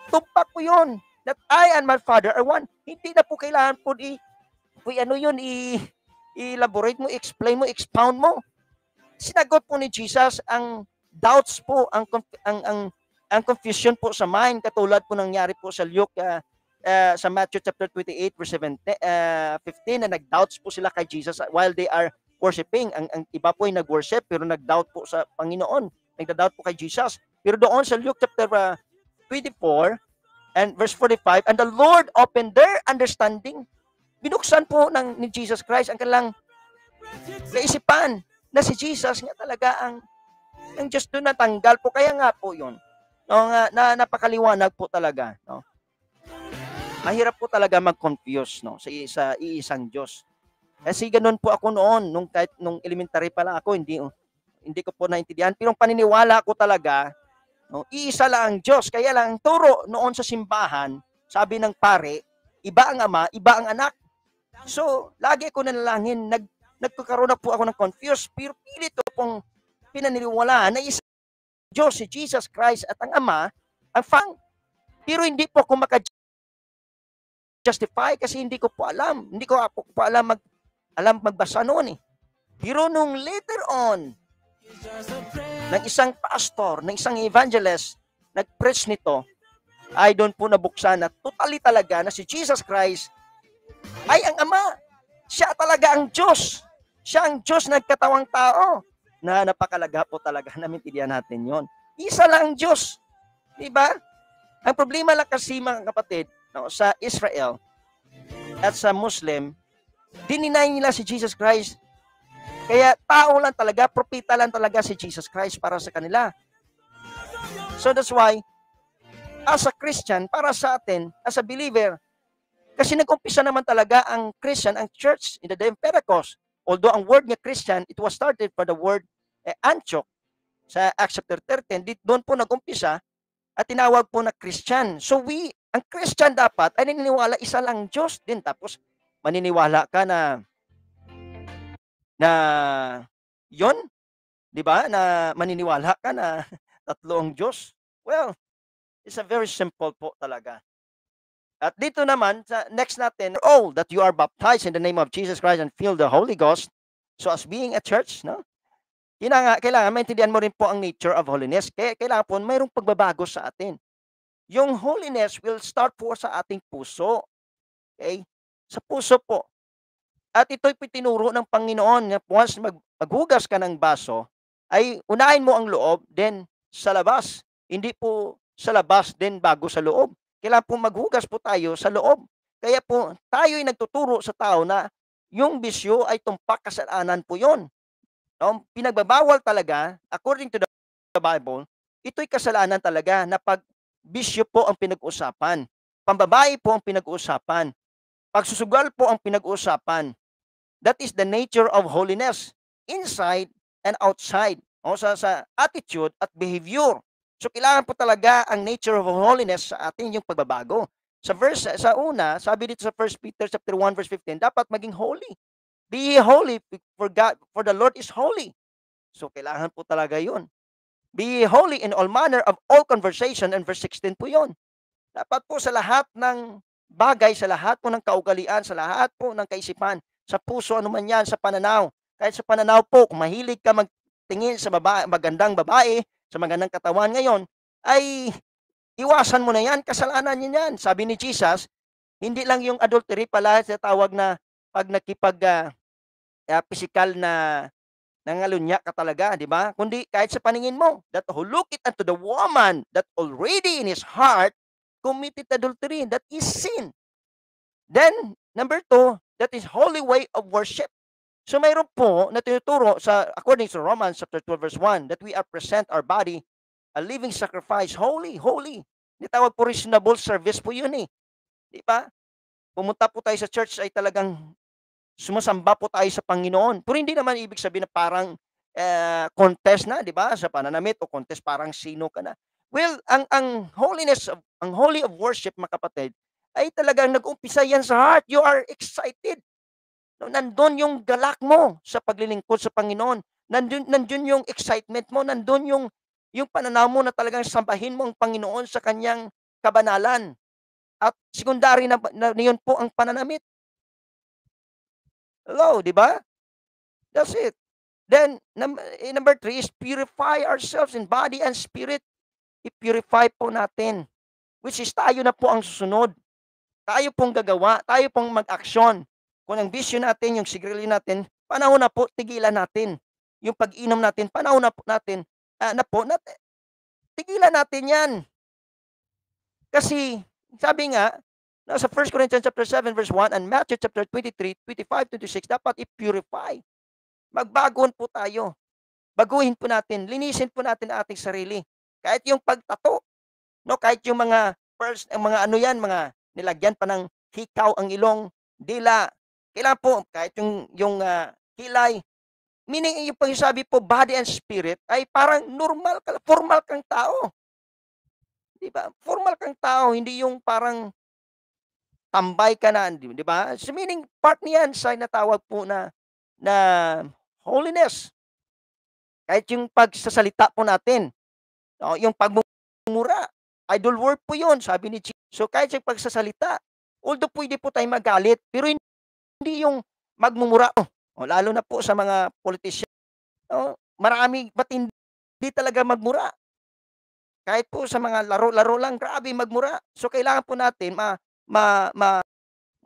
tumpak po yun. That I and my Father are one. Hindi na po kailangan po i-elaborate mo, explain mo, expound mo. Sinagot po ni Jesus ang doubts po, ang confusion po sa mind, katulad po nangyari po sa Luke, sa Matthew chapter 28 verse 15, na nag-doubts po sila kay Jesus while they are worshiping. Ang iba po ay nag-worship pero nag-doubt po sa Panginoon. Nagda-doubt po kay Jesus. Pero doon sa Luke chapter 24 and verse 45, and the Lord opened their understanding. Binuksan po ni Jesus Christ ang kanilang kaisipan na si Jesus nga talaga ang Diyos doon natanggal po. Kaya nga po yun. No, na napakaliwanag po talaga. No? Mahirap po talaga mag-confuse no, sa iisang Diyos. Kasi ganun po ako noon, kahit nung elementary pa lang ako, hindi ko po naintindihan. Pero paniniwala ko talaga, no, iisa lang ang Diyos. Kaya lang, turo noon sa simbahan, sabi ng pare, iba ang Ama, iba ang Anak. So, lagi ko nanalangin, nagkakaroon na po ako ng confuse, pero pilit ko pong pinaniniwalaan na isa Diyos, si Jesus Christ at ang Ama, ang Fang. Pero hindi po ako maka-justify kasi hindi ko po alam. Hindi ko po alam magbasa noon eh. Pero nung later on, ng isang pastor, ng isang evangelist, nag-preach nito, ay doon po nabuksan na totally talaga na si Jesus Christ ay ang Ama. Siya talaga ang Diyos. Siya ang Diyos nagkatawang tao. Na napakalaga po talaga na maintindihan natin yon. Isa lang ang Diyos. Diba? Ang problema lang kasi mga kapatid, no, sa Israel at sa Muslim, dininay nila si Jesus Christ. Kaya tao lang talaga, propeta lang talaga si Jesus Christ para sa kanila. So that's why, as a Christian, para sa atin, as a believer, kasi nag-umpisa naman talaga ang Christian, ang church in the day of Pentecost. Although ang word niya Christian, it was started from the word Antioch sa Acts chapter 13. Doon po nag-umpisa at tinawag po na Christian. So ang Christian dapat ay naniniwala isa lang Diyos din. Tapos maniniwala ka na yon, di ba? Na maniniwala ka na tatlo ang Diyos. Well, it's a very simple po talaga. At dito naman, sa next natin, all that you are baptized in the name of Jesus Christ and filled the Holy Ghost. So as being a church, no? Kailangan maintindihan mo rin po ang nature of holiness. Kaya kailangan po mayroong pagbabago sa atin. Yung holiness will start po sa ating puso. Okay? Sa puso po. At ito'y tinuro ng Panginoon. Once maghugas ka ng baso, ay unahin mo ang loob, then sa labas. Hindi po sa labas din bago sa loob. Kailangan po maghugas po tayo sa loob. Kaya po tayo ay nagtuturo sa tao na yung bisyo ay tumpak kasalanan po yon. No? Pinagbabawal talaga, according to the Bible, ito'y kasalanan talaga na pag bisyo po ang pinag-uusapan. Pambabae po ang pinag-uusapan. Pagsusugal po ang pinag-uusapan. That is the nature of holiness, inside and outside. O sa attitude at behavior. So kailangan po talaga ang nature of holiness sa atin yung pagbabago. Sa una, sabi dito sa 1 Peter chapter 1 verse 15, dapat maging holy. Be ye holy for God, for the Lord is holy. So kailangan po talaga 'yun. Be ye holy in all manner of all conversation, and verse 16 po 'yon. Dapat po sa lahat ng bagay, sa lahat po ng kaugalian, sa lahat po ng kaisipan, sa puso, ano man yan, sa pananaw. Kahit sa pananaw po, kung mahilig ka magtingin sa magandang babae, sa magandang katawan ngayon, ay iwasan mo na yan, kasalanan yan. Sabi ni Jesus, hindi lang yung adultery pala sa tawag na pag physical na nangalunya ka talaga, di ba? Kundi kahit sa paningin mo, that who look it unto the woman that already in his heart committed adultery, that is sin. Then, number 2, that is holy way of worship. So mayroon po na tinuturo sa according to Romans chapter 12 verse 1 that we are present our body a living sacrifice, holy. Nitawag po reasonable service po yun eh. Di ba? Pumunta po tayo sa church ay talagang sumasamba po tayo sa Panginoon. Pero hindi naman ibig sabihin na parang contest na, di ba? Sa pananamit o contest parang sino ka na. Well, ang holiness, ang holy of worship, mga kapatid, ay talagang nag-umpisa yan sa heart. You are excited. Nandun yung galak mo sa paglilingkod sa Panginoon. Nandun yung excitement mo. Nandun yung pananaw mo na talagang sambahin mo ang Panginoon sa kanyang kabanalan. At sekundary na yun po ang pananamit. Hello, di ba? That's it. Then, number 3 is purify ourselves in body and spirit. I-purify po natin. Which is tayo na po ang susunod. Tayo pong gagawa. Tayo pong mag-aksyon. Kung ang bisyo natin, yung sigarilyo natin, panahon na po, tigilan natin. Yung pag-inom natin, panahon na po natin, tigilan natin yan. Kasi, sabi nga, sa 1 Corinthians chapter 7 verse 1 and Matthew chapter 23, 25, 26, dapat i-purify. Magbagon po tayo. Baguhin po natin, linisin po natin ang ating sarili. Kahit yung pagtato, no, kahit yung mga pearls, mga ano yan, mga nilagyan pa ng hikaw ang ilong, dila, kailangan po, kahit yung kilay, meaning yung pagsasabi po, body and spirit, ay parang normal, formal kang tao. Diba? Formal kang tao, hindi yung parang tambay ka na, di ba? So meaning, part niyan sa natawag po na holiness. Kahit yung pagsasalita po natin, no, yung pagmumura, idol word po yun, sabi ni Jesus. So kahit yung pagsasalita, although pwede po tayo magalit, pero hindi yung magmumura. Lalo na po sa mga politician. Marami, ba't hindi talaga magmura? Kahit po sa mga laro-laro lang, grabe magmura. So kailangan po natin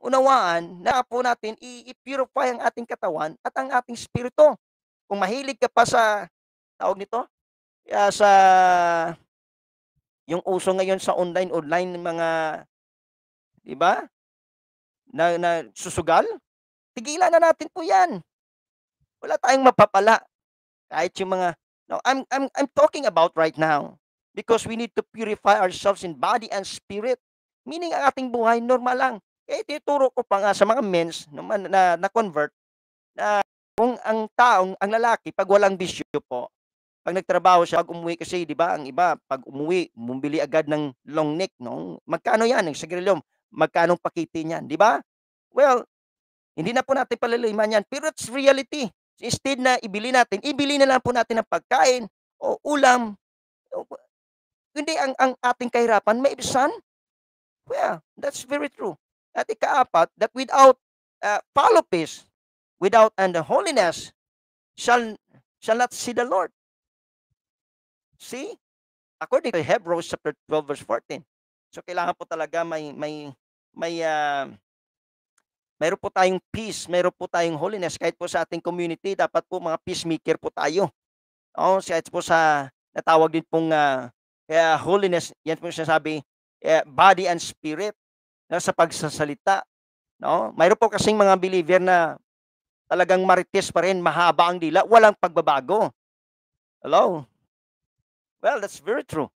unawaan na po natin i-purify ang ating katawan at ang ating spirito. Kung mahilig ka pa sa, tawag nito, sa yung uso ngayon sa online mga, di ba? Na susugal, tigilan na natin po 'yan. Wala tayong mapapala. Kahit yung mga I'm talking about right now because we need to purify ourselves in body and spirit. Meaning ang ating buhay normal lang. Tinuturo ko pa nga sa mga mens na convert na kung ang lalaki pag walang bisyo po, pag nagtrabaho siya, pag umuwi kasi, di ba, ang iba, pag umuwi, bumili agad ng long neck, no? Magkano yan? Ng sigarilyo, magkanong pakiti niyan, di ba? Well, hindi na po natin palaliman yan, pero it's reality. Instead na ibili na lang po natin ng pagkain o ulam. Hindi ang ating kahirapan maibsan. Well, that's very true. At ikaapat, that without follow peace, without and the holiness, shall not see the Lord. See? According to Hebrews chapter 12 verse 14. So kailangan po talaga mayroon po tayong peace, mayroon po tayong holiness. Kahit po sa ating community, dapat po mga peacemaker po tayo. Kahit po sa natawag din pong Kaya holiness, yan po sinasabi, body and spirit, no, sa pagsasalita. No? Mayroon po kasing mga believer na talagang marites pa rin, mahaba ang dila, walang pagbabago. Hello? Well, that's very true.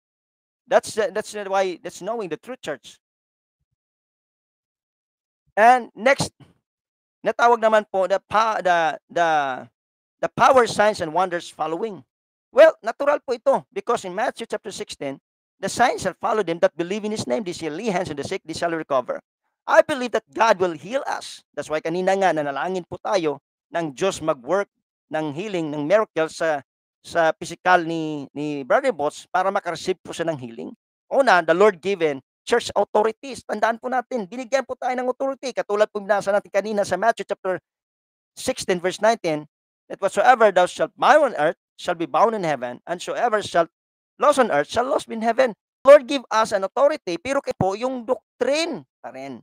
That's why that's knowing the true church. And next, natawag naman po the power, signs, and wonders following. Well, natural po ito because in Matthew chapter 16, the signs shall follow them that believe in His name. They shall lay hands on the sick, they shall recover. I believe that God will heal us. That's why kanina nga nanalangin po tayo ng Diyos mag-work ng healing, ng miracles sa physical ni Brother Bots para makareceive po siya ng healing. Una, the Lord given church authorities. Tandaan po natin, binigyan po tayo ng authority. Katulad po binasa natin kanina sa Matthew chapter 16 verse 19, that whatsoever thou shalt bind on earth shall be bound in heaven, and whatsoever shalt loose on earth shall loose in heaven. Lord give us an authority, pero kayo po yung doctrine pa rin.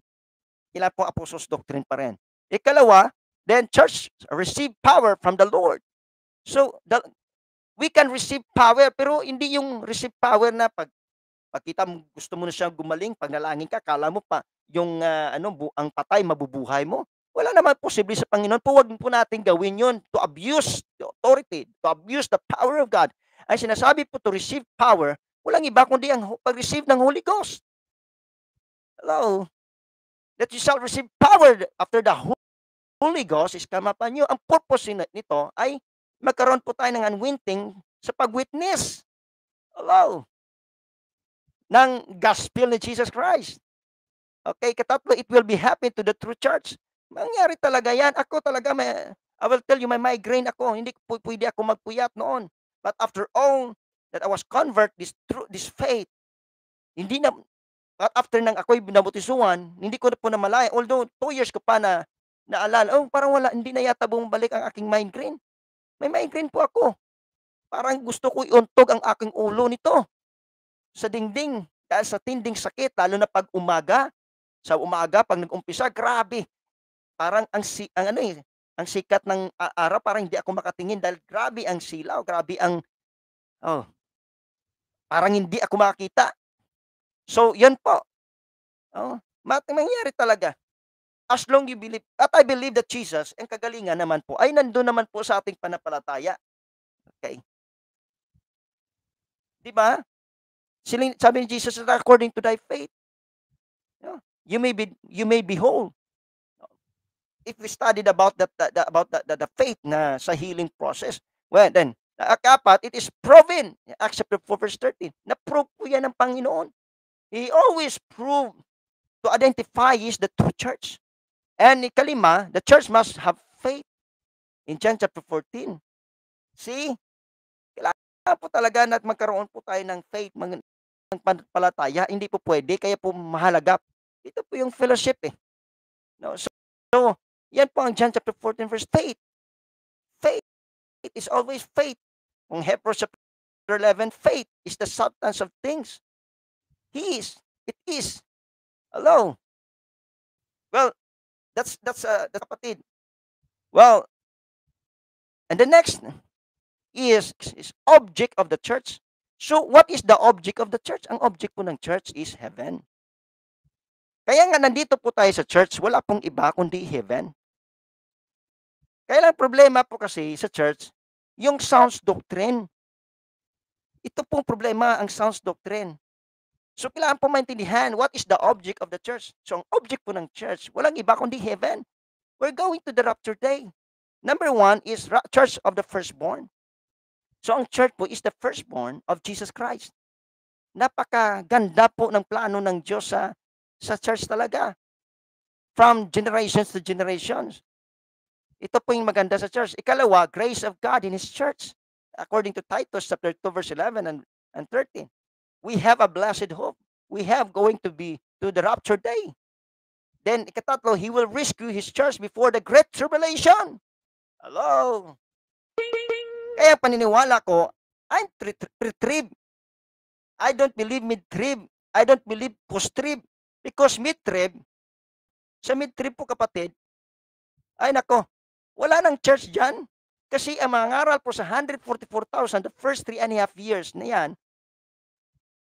Kailangan po apostles doctrine pa rin. Ikalawa, then church receive power from the Lord. So, we can receive power, pero hindi yung receive power na pagkita mo, gusto mo na siya gumaling, pag nalangin ka, kala mo pa, yung ang patay, mabubuhay mo. Wala naman posible sa Panginoon. Huwag po natin gawin yun to abuse the authority, to abuse the power of God. Ang sinasabi po to receive power, walang iba kundi ang pag-receive ng Holy Ghost. Hello? That you shall receive power after the Holy Ghost is come upon you. Ang purpose nito ay magkaroon po tayo ng anointing sa pag-witness. Hello? Ng gospel ni Jesus Christ. Okay, katatlo, it will be happen to the true church. Mangyari talaga yan. Ako talaga, I will tell you, may migraine ako. Hindi pwede ako magpuyat noon. But after all that I was convert, this faith, hindi na, at after nang ako'y binabutisuan, hindi ko na po namalaya. Although 2 years ko pa na naalala, parang wala, hindi na yata bumalik ang aking migraine. May migraine po ako. Parang gusto ko iuntog ang aking ulo nito sa dingding dahil sa tinding sakit, lalo na pag umaga. Sa umaga, pag nag-umpisa, grabe. Parang ang sikat ng araw, parang hindi ako makatingin dahil grabe ang silaw, grabe ang, parang hindi ako makakita. So, yan po. Mangyari talaga. As long you believe, at I believe that Jesus, ang kagalingan naman po, ay nandun naman po sa ating panampalataya. Okay. Diba? Sabi ni Jesus, according to thy faith, you may be whole. If we studied about the faith na sa healing process, well then, kapat, it is proven. Acts chapter 4 verse 13. Na-prove po yan ng Panginoon. He always proved to identify is the true church. And ikalima, the church must have faith. In John chapter 14. See? Kailangan po talaga na magkaroon po tayo ng faith, ng pananampalataya. Hindi po pwede, kaya po mahalaga. Ito po yung fellowship eh. No? So, yan po ang John chapter 14 verse 8. Faith is always faith. Kung Hebrews chapter 11, faith is the substance of things. It is. Hello. Well, that's kapatid. Well, and the next is object of the church. So, what is the object of the church? Ang object po ng church is heaven. Kaya nga nandito po tayo sa church, wala pong iba kundi heaven. Kaya lang problema po kasi sa church, yung sound doctrine. Ito pong problema, ang sound doctrine. So, kailangan po maintindihan what is the object of the church. So, ang object po ng church, walang iba kundi heaven. We're going to the rapture day. Number 1 is church of the firstborn. So, ang church po is the firstborn of Jesus Christ. Napakaganda po ng plano ng Diyos sa church talaga. From generations to generations. Ito po yung maganda sa church. Ikalawa, grace of God in His church. According to Titus chapter 2 verse 11 and 13. We have a blessed hope. We have going to be to the rapture day. Then, ikatatlo, He will rescue His church before the great tribulation. Hello? Kaya paniniwala ko, I'm pre-trib. I don't believe mid-trib. I don't believe post-trib. Because mid-trib, sa mid-trib po kapatid, ay nako, wala nang church dyan. Kasi ang mga ngaral po sa 144,000, the first 3.5 years na yan,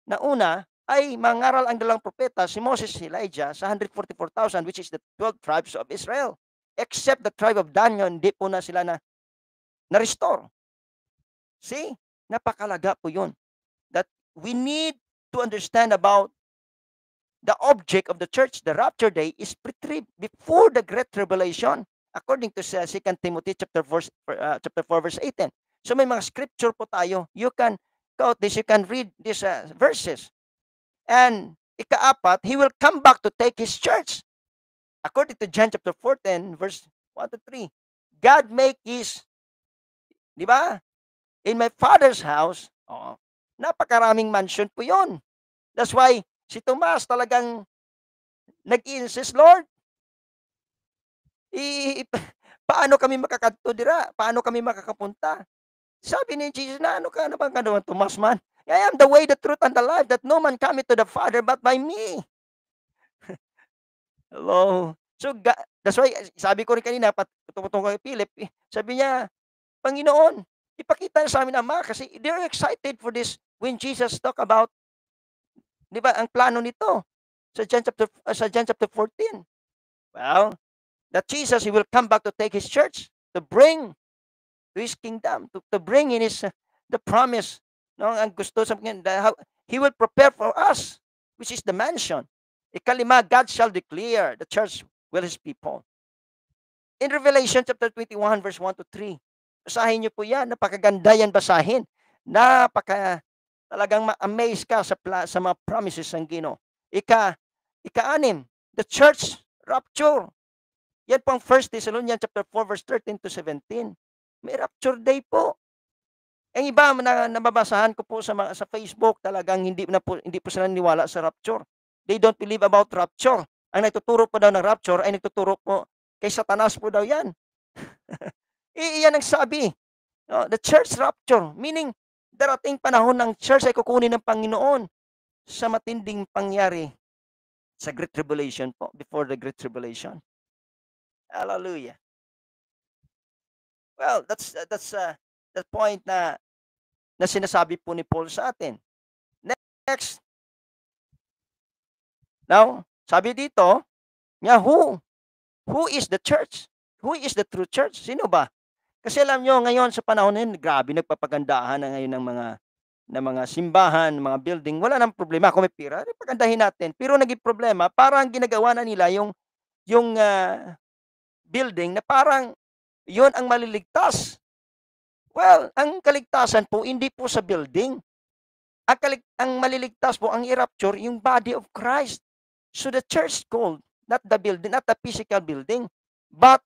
na una ay mangaral ang dalang propeta, si Moses, si Elijah, sa 144,000, which is the 12 tribes of Israel. Except the tribe of Dan, hindi po na sila na-restore. See? Napakalaga po yun. That we need to understand about the object of the church, the rapture day, is before the great tribulation, according to 2 Timothy chapter 4, verse 18. So may mga scripture po tayo. You can quote this, you can read these verses. And ikaapat, he will come back to take his church. According to John chapter 14, verse 1 to 3. God make his, di ba? In my Father's house, napakaraming mansion po yun. That's why si Tomas talagang nag-insist, Lord, paano kami makakadto dira? Paano kami makakapunta? Sabi ni Jesus, na ano ka naman Tomas man? I am the way, the truth, and the life, that no man cometh to the Father but by me. Hello. So, that's why, sabi ko rin kanina, patungkol kay Philip, sabi niya, Panginoon, ipakita sa amin, Ama, kasi they're excited for this when Jesus talk about, di ba, ang plano nito sa John chapter 14. Well, that Jesus, he will come back to take his church, to bring to his kingdom, to bring in his the promise. No, ang gusto sa he will prepare for us, which is the mansion. Ikalima, God shall declare the church will his people. In Revelation chapter 21, verse 1 to 3, basahin niyo po yan. Napakaganda yan basahin. Talagang ma-amaze ka sa mga promises ng Ginoo. Ika-anim, the church rapture. Yan po ang 1 Thessalonians chapter 4, verse 13 to 17. May rapture day po. Ang iba na nababasahan ko po sa Facebook, talagang hindi po sila naniwala sa rapture. They don't believe about rapture. Ang nagtuturo po daw ng rapture ay nagtuturo po kay Satanas po daw yan. Iyan ang sabi. The church rapture, meaning darating panahon ng church ay kukunin ng Panginoon sa matinding pangyari sa Great Tribulation po, before the Great Tribulation. Hallelujah. Well, that's the point na sinasabi po ni Paul sa atin. Next. Now, sabi dito, who is the church? Who is the true church? Sino ba? Kasi alam nyo, ngayon sa panahon na yun, grabe, nagpapagandahan na ngayon ng mga simbahan, mga building. Wala nang problema kung may pira, pagandahin natin. Pero naging problema, parang ginagawa na nila yung building na parang yun ang maliligtas. Well, ang kaligtasan po, hindi po sa building. Ang maliligtas po, ang i-rapture, yung body of Christ. So the church called, not the building, not the physical building, but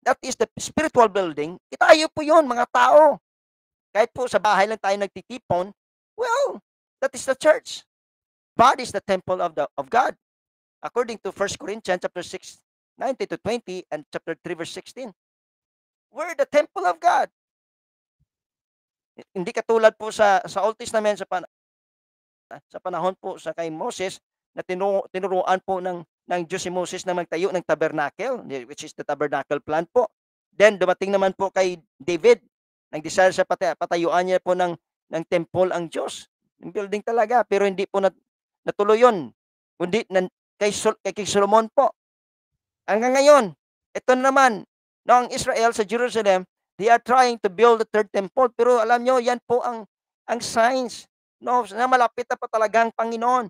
that is the spiritual building. Tayo po yun, mga tao. Kahit po sa bahay lang tayo nagtitipon, well, that is the church. Body is the temple of God. According to 1 Corinthians chapter 6, 19 to 20, and chapter 3, verse 16. We're the temple of God. Hindi katulad po sa Old Testament, sa panahon po sa kay Moses, na tinuruan po ng Diyos si Moses na magtayo ng tabernacle, which is the tabernacle plan po. Then dumating naman po kay David, nag-desire siya patayuan niya po ng temple ang Diyos. Yung building talaga, pero hindi po natuloy yun. Kundi kay Solomon po. Hanggang ngayon, ito naman, ang Israel sa Jerusalem, they are trying to build the third temple. Pero alam nyo, yan po ang signs. No, na malapit na pa talaga ang Panginoon.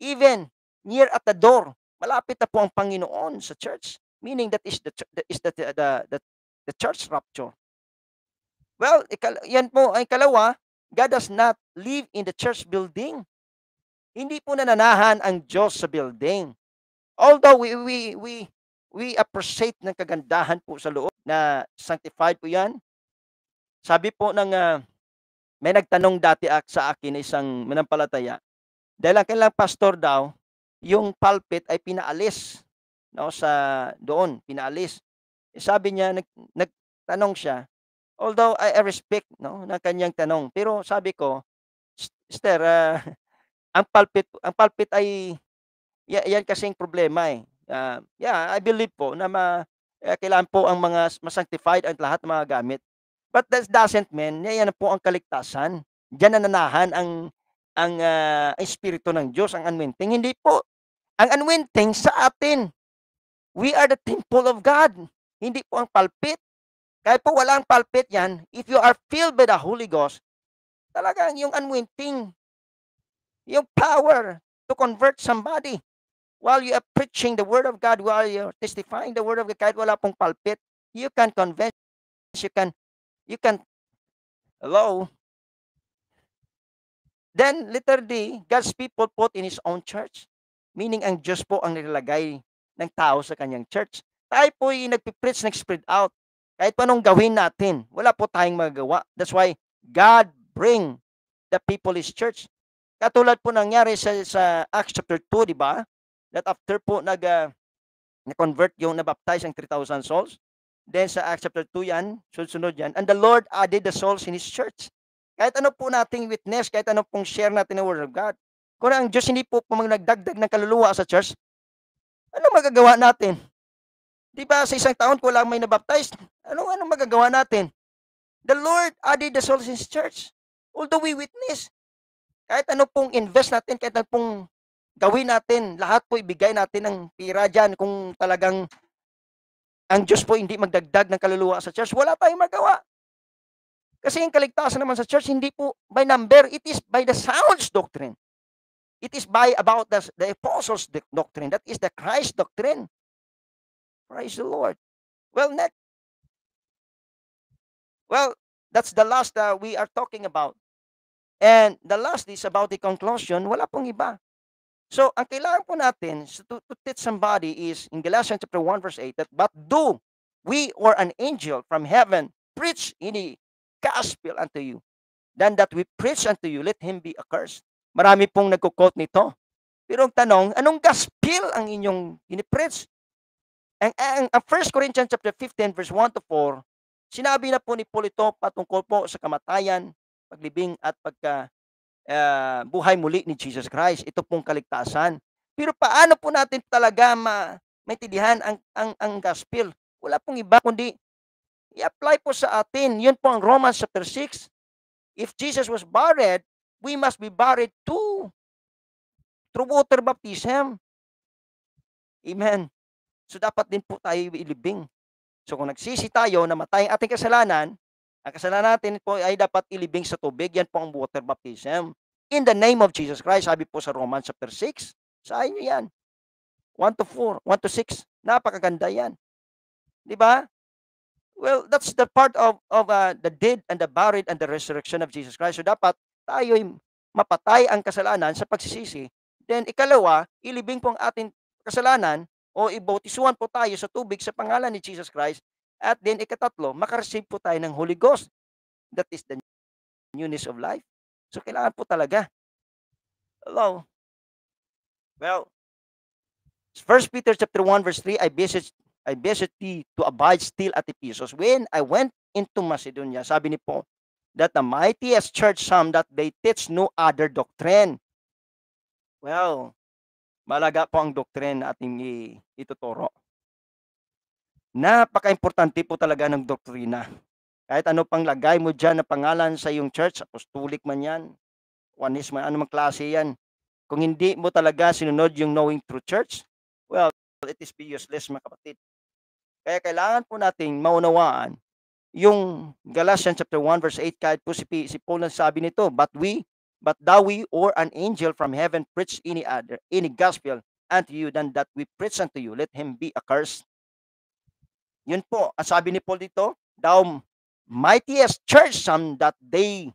Even near at the door, malapit na po ang Panginoon sa church. Meaning that is the church rapture. Well, yan po ang ikalawa, God does not live in the church building. Hindi po nananahan ang Diyos sa building. Although we appreciate ng kagandahan po sa loob na sanctified po yan. Sabi po may nagtanong dati sa akin, isang manampalataya, dahil ang kailang pastor daw, yung pulpit ay pinaalis, no, doon, pinaalis. Sabi niya, nagtanong siya, although I respect, no, ng kanyang tanong, pero sabi ko, Sister, ang pulpit ay, yan kasing problema eh. I believe po na kailangan po ang mga masanctified ang lahat ng mga gamit. But that doesn't mean, yan po ang kaligtasan. Diyan nananahan ang ang Espiritu ng Diyos, ang anointing. Hindi po. Ang anointing sa atin. We are the temple of God. Hindi po ang pulpit. Kahit po walang pulpit yan, if you are filled by the Holy Ghost, talagang yung anointing, yung power to convert somebody while you are preaching the Word of God, while you are testifying the Word of God, kahit wala pong pulpit, you can convince, you can, hello? Then, letter D, God's people put in His own church. Meaning, ang Diyos po ang nilagay ng tao sa kanyang church. Tayo po yung nagpipreach, nag-spread out. Kahit pa anong gawin natin, wala po tayong magagawa. That's why God bring the people His church. Katulad po nangyari sa Acts chapter 2, di ba? That after po na-convert yung nabaptize ang 3,000 souls. Then sa Acts chapter 2 yan, sunod yan. And the Lord added the souls in His church. Kahit ano po nating witness, kahit ano pong share natin ng Word of God. Kung ang Diyos hindi po nagdagdag ng kaluluwa sa church, ano magagawa natin? Di ba sa isang taon ko lang may nabaptize, anong magagawa natin? The Lord added the souls in His church. Although we witness, kahit ano pong invest natin, kahit ano pong gawin natin, lahat po ibigay natin ng pira dyan kung talagang ang Diyos po hindi magdagdag ng kaluluwa sa church, wala tayong magawa. Kasi yung kaligtasan naman sa church, hindi po by number, it is by the sound's doctrine. It is by about the apostles' doctrine. That is the Christ doctrine. Praise the Lord. Well, next. Well, that's the last we are talking about. And the last is about the conclusion. Wala pong iba. So, ang kailangan po natin to teach somebody is in Galatians chapter 1 verse 8 that, but do we or an angel from heaven preach any gospel unto you, then that we preach unto you, let him be accursed. Marami pong nagko-quote nito. Pero ang tanong, anong gospel ang inyong inipreach? Ang 1 Corinthians chapter 15 verse 1 to 4, sinabi na po ni Paul ito patungkol po sa kamatayan, paglibing at buhay muli ni Jesus Christ. Ito pong kaligtasan. Pero paano po natin talaga maintindihan ang gospel? Wala pong iba kundi i-apply po sa atin. Yun po ang Romans chapter 6. If Jesus was buried, we must be buried too through water baptism. Amen. So dapat din po tayo ilibing. So kung nagsisi tayo, namatay ang ating kasalanan, ang kasalanan natin po ay dapat ilibing sa tubig. Yan po ang water baptism. In the name of Jesus Christ, sabi po sa Romans chapter 6, sa inyo yan. 1 to 4, 1 to 6. Napakaganda yan. Di ba? Well, that's the part of the dead and the buried and the resurrection of Jesus Christ. So dapat tayo'y mapatay ang kasalanan sa pagsisisi. Then ikalawa, ilibing po ang ating kasalanan o ibautisuhan po tayo sa tubig sa pangalan ni Jesus Christ. At then ikatatlo, makareceive po tayo ng Holy Ghost. That is the newness of life. So kailangan po talaga. Hello. Well, 1 Peter chapter 1 verse 3, I beseech thee to abide still at Ephesus. When I went into Macedonia, sabi ni Paul, that the mightiest church some that they teach no other doctrine. Well, malaga po ang doctrine na ating ituturo. Napaka-importante po talaga ng doktrina. Kahit ano pang lagay mo dyan na pangalan sa iyong church, apostolic man yan, Juanis man, anumang klase yan. Kung hindi mo talaga sinunod yung knowing true church, well, it is useless mga kapatid. Kaya kailangan po nating maunawaan yung Galatians chapter 1 verse 8, kahit po si Paul ang sabi nito, but thou we or an angel from heaven preach any gospel unto you than that we preach unto you, let him be accursed. Yun po, ang sabi ni Paul dito, thou mightiest church some that they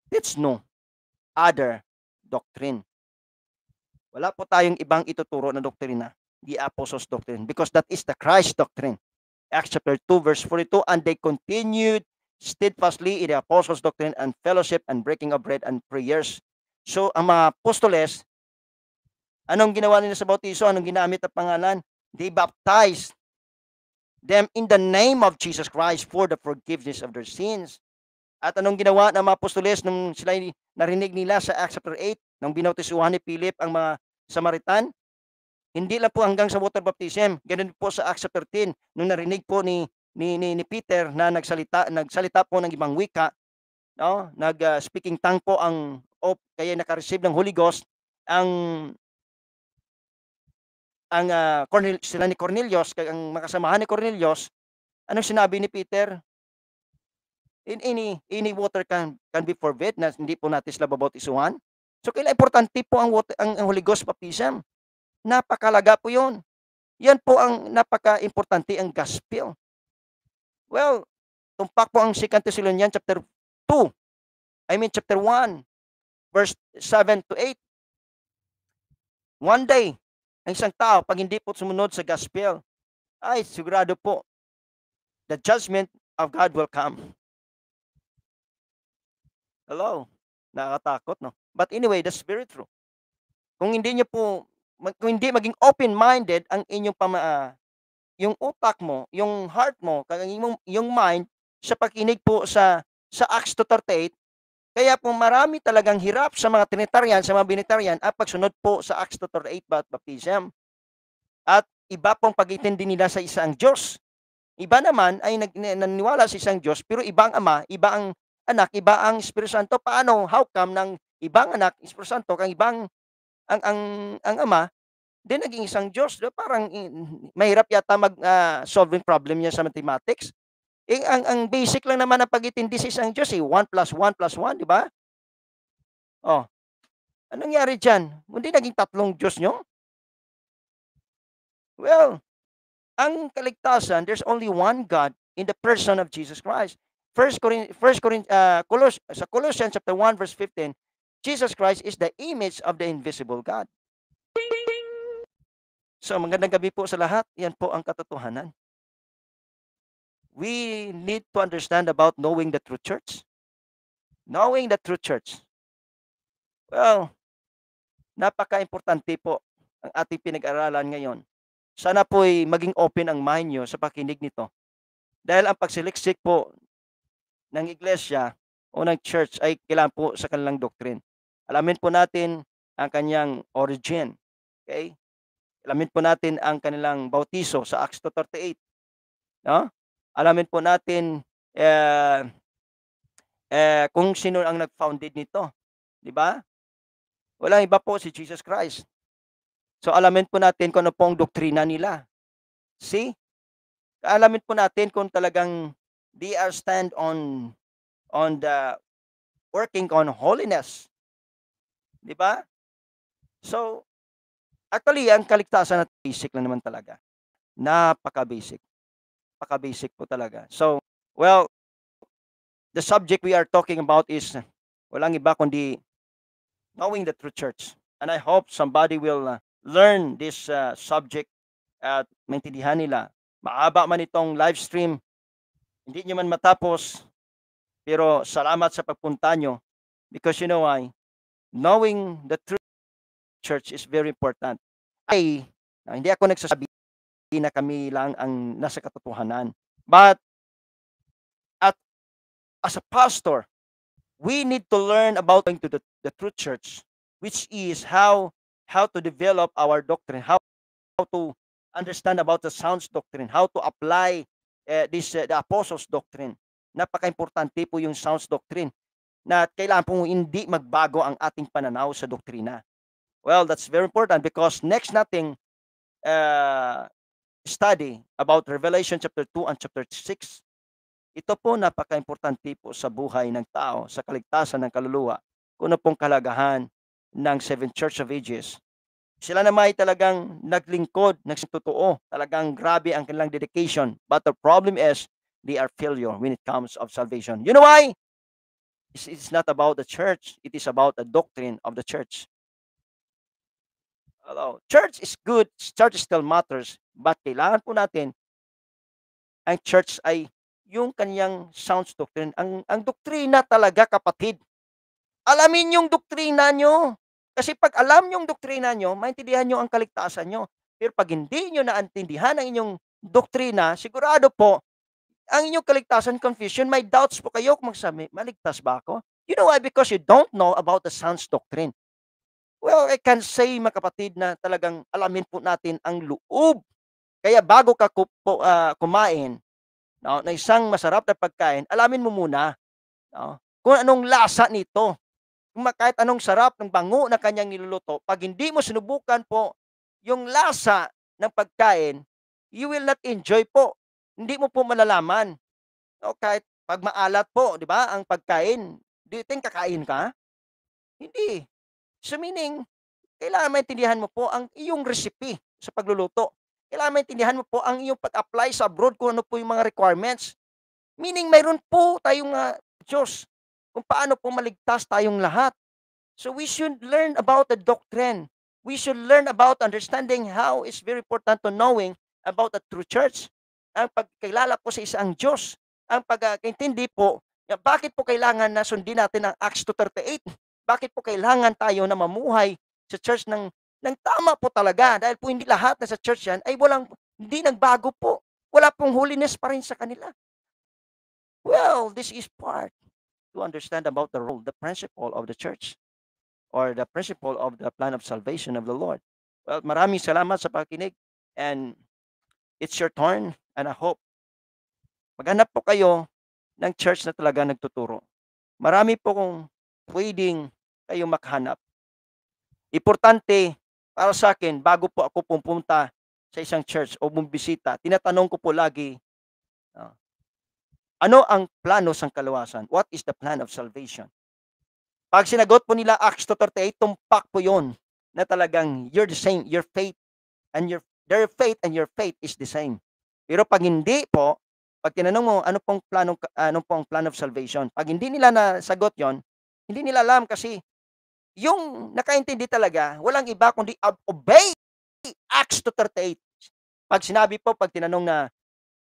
teach no other doctrine. Wala po tayong ibang ituturo na doktrina, the apostles' doctrine, because that is the Christ doctrine. Acts chapter 2 verse 42, and they continued steadfastly in the apostles' doctrine and fellowship and breaking of bread and prayers. So, ang mga apostoles, anong ginawa nila sa bautiso? Anong ginamit na pangalan? They baptized them in the name of Jesus Christ for the forgiveness of their sins. At anong ginawa ng mga apostoles nung sila narinig nila sa Acts chapter 8, nung binautisuhan ni Philip ang mga Samaritan? Hindi lang po hanggang sa water baptism. Ganun po sa Acts chapter 10, nung narinig po ni Peter na nagsalita po ng ibang wika, no? Speaking tongue po kaya naka-receive ng Holy Ghost ang sila ni Cornelius, ang makasamahan ni Cornelius. Anong sinabi ni Peter? Any water can be forbid na hindi po natin sila babautisuhan. So kailangan importante po ang Holy Ghost baptism. Napakalaga po 'yon. Yan po ang napaka-importante ang gospel. Well, tumpak po ang 2 Thessalonians chapter 1 verse 7 to 8. One day, ang isang tao pag hindi po sumunod sa gospel, ay sigurado po the judgment of God will come. Hello, nakakatakot, no? But anyway, that's very true. Kung hindi maging open-minded ang inyong yung utak mo, yung heart mo, yung mind sa pakinig po sa Acts 2:38, kaya po marami talagang hirap sa mga Trinitarian, sa mga Binitarian at pagsunod po sa Acts 2:38 baptism. At iba pong pag-intindi nila sa isang Diyos. Iba naman ay naniniwala sa isang Diyos, pero ibang Ama, iba ang Anak, iba ang Espiritu Santo. Paano? How come ng ibang Anak, Espiritu Santo, kang ibang ang Ama, din naging isang Diyos? Parang mahirap yata solving problem niya sa mathematics. Ang basic lang naman ng pag-intindi sa isang Diyos, 1 + 1 + 1, di ba? Oh, anong nangyari dyan? Hindi naging tatlong Diyos nyo? Well, ang kaligtasan, there's only one God in the person of Jesus Christ. Sa Colossians chapter 1 verse 15, Jesus Christ is the image of the invisible God. So magandang gabi po sa lahat. Yan po ang katotohanan. We need to understand about knowing the true church. Knowing the true church. Well, napaka-importante po ang ating pinag-aralan ngayon. Sana po'y maging open ang mind nyo sa pakinig nito. Dahil ang pagsiliksik po ng iglesia o ng church ay kailangan po sa kanilang doctrine. Alamin po natin ang kanyang origin. Okay? Alamin po natin ang kanilang bautiso sa Acts 2:38. No? Alamin po natin kung sino ang nag-founded nito. Di ba? Walang iba po si Jesus Christ. So alamin po natin kung ano pong doktrina nila. See? Alamin po natin kung talagang they are stand on the working on holiness. Di ba? So, actually, ang kaligtasan at basic lang naman talaga. Napaka-basic. Napaka-basic po talaga. So, well, the subject we are talking about is walang iba kundi knowing the true church. And I hope somebody will learn this subject at maintindihan nila. Maaba man itong live stream, hindi nyo man matapos, pero salamat sa pagpunta nyo. Because you know why? Knowing the true church is very important. Hindi ako nagsasabi na kami lang ang nasa katotohanan. But as a pastor, we need to learn about going to the true church, which is how to develop our doctrine, how to understand about the sound doctrine, how to apply the apostles' doctrine. Napaka-importante po yung sound doctrine na kailangan po hindi magbago ang ating pananaw sa doktrina. Well, that's very important because next nating study about Revelation chapter 2 and chapter 6, ito po napaka-importante po sa buhay ng tao, sa kaligtasan ng kaluluwa, kung ano pong kalagahan ng Seven Church of Ages. Sila naman ay talagang naglingkod, nagtotoo, talagang grabe ang kanilang dedication. But the problem is, they are failure when it comes of salvation. You know why? It's not about the church. It is about the doctrine of the church. Hello. Church is good. Church still matters. But kailangan po natin, ang church ay yung kanyang sound doctrine. Ang doktrina talaga, kapatid. Alamin yung doktrina nyo. Kasi pag alam yung doktrina nyo, maintindihan nyo ang kaligtasan nyo. Pero pag hindi nyo naintindihan ang inyong doktrina, sigurado po, ang inyong kaligtasan, confusion, may doubts po kayo kung magsabi, maligtas ba ako? You know why? Because you don't know about the sound doctrine. Well, I can say, mga kapatid, na talagang alamin po natin ang loob. Kaya bago ka kumain, no, na isang masarap na pagkain, alamin mo muna, no, kung anong lasa nito. Kahit anong sarap ng bango na kanyang niluluto, pag hindi mo sinubukan po yung lasa ng pagkain, you will not enjoy po. Hindi mo po malalaman. O kahit pag maalat po, di ba, ang pagkain, do you think kakain ka? Hindi. So meaning, kailangan maintindihan mo po ang iyong recipe sa pagluluto. Kailangan maintindihan mo po ang iyong pag-apply sa abroad kung ano po yung mga requirements. Meaning, mayroon po tayong Diyos kung paano po maligtas tayong lahat. So we should learn about the doctrine. We should learn about understanding how it's very important to knowing about the true church. Ang pagkilala po sa isang Diyos. Ang pagkaintindi po, bakit po kailangan na sundin natin ang Acts 2:38? Bakit po kailangan tayo na mamuhay sa church ng tama po talaga? Dahil po hindi lahat na sa church yan ay hindi nagbago po. Wala pong holiness pa rin sa kanila. Well, this is part to understand about the role, the principle of the church, or the principle of the plan of salvation of the Lord. Well, maraming salamat sa pakikinig, and it's your turn, and I hope maghanap po kayo ng church na talaga nagtuturo. Marami po kung pwedeng kayo makahanap. Importante para sa akin, bago po ako pumunta sa isang church o bumbisita, tinatanong ko po lagi, ano ang plano sa kalawasan? What is the plan of salvation? Pag sinagot po nila Acts 2:38, tumpak po yun na talagang you're the same, your faith and their faith and your faith is the same. Pero pag hindi po, pag tinanong mo ano pong plan of salvation, pag hindi nila nasagot yon, hindi nila alam kasi yung nakaintindi talaga, walang iba kundi obey Acts 2:38. Pag sinabi po, pag tinanong na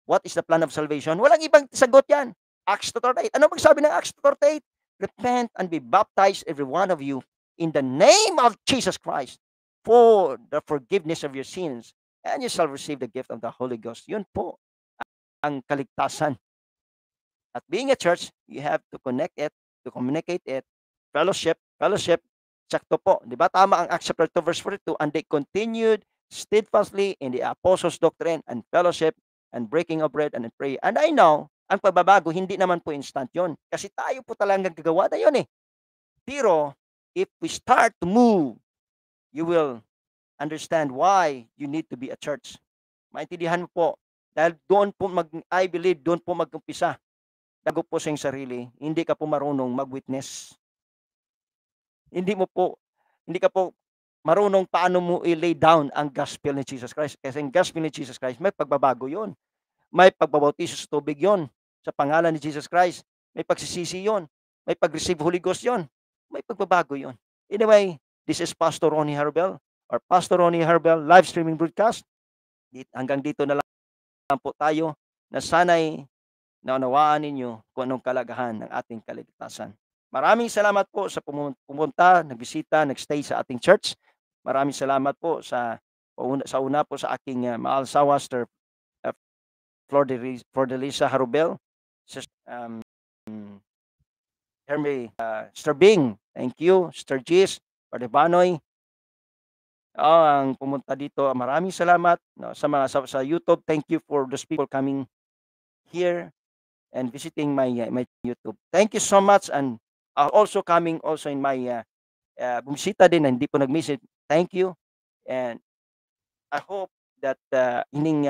what is the plan of salvation, walang ibang sagot yan. Acts 2:38. Ano magsabi ng Acts 2:38? Repent and be baptized every one of you in the name of Jesus Christ for the forgiveness of your sins, and you shall receive the gift of the Holy Ghost. Yun po ang kaligtasan. At being a church, you have to connect it, to communicate it, fellowship, sakto po. Di ba? Tama ang Acts 2 verse 42, and they continued steadfastly in the apostles' doctrine and fellowship and breaking of bread and pray. And I know, ang pagbabago, hindi naman po instant yon. Kasi tayo po talagang gagawa na yun eh. Pero, if we start to move, you will understand why you need to be a church. Maintindihan mo po. Dahil doon po, I believe, doon po mag-umpisa. Dago po sa iyong sarili, hindi ka po marunong mag-witness. Hindi ka po marunong paano mo i-lay down ang gospel ni Jesus Christ. Kasi ang gospel ni Jesus Christ, may pagbabago yon. May pagbabautismo sa tubig yon. Sa pangalan ni Jesus Christ, may pagsisisi yon. May pag-receive Holy Ghost yon. May pagbabago yon. Anyway, this is Pastor Ronnie Harbel, or Pastor Ronnie Harbel live streaming broadcast. Hanggang dito na lang po tayo, na sana'y naunawaan ninyo kung anong kalagahan ng ating kaligtasan. Maraming salamat po sa pumunta, nagbisita, nagstay sa ating church. Maraming salamat po sa una po sa aking mahal sawa, Sir Flordelisa Harubel, Sir Bing, thank you, Sir Gis, Pardebanoy, ang pumunta dito. Maraming salamat sa YouTube. Thank you for those people coming here and visiting my YouTube. Thank you so much, and also coming also in my bumisita din na hindi po nag-visit. Thank you, and I hope that ining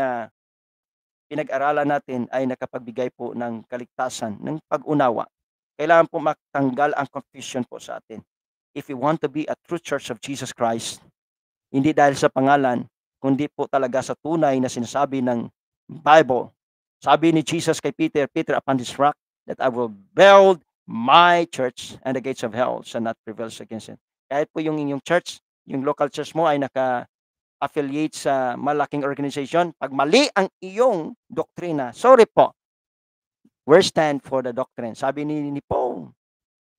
pinag-aralan natin ay nakapagbigay po ng kaligtasan, ng pag-unawa. Kailangan po matanggal ang confusion po sa atin. If we want to be a true church of Jesus Christ, hindi dahil sa pangalan, kundi po talaga sa tunay na sinasabi ng Bible. Sabi ni Jesus kay Peter, upon this rock that I will build my church, and the gates of hell shall not prevail against it. Kahit po yung inyong church, yung local church mo ay naka-affiliate sa malaking organization, pag mali ang iyong doktrina, sorry po, we stand for the doctrine. Sabi ni Paul,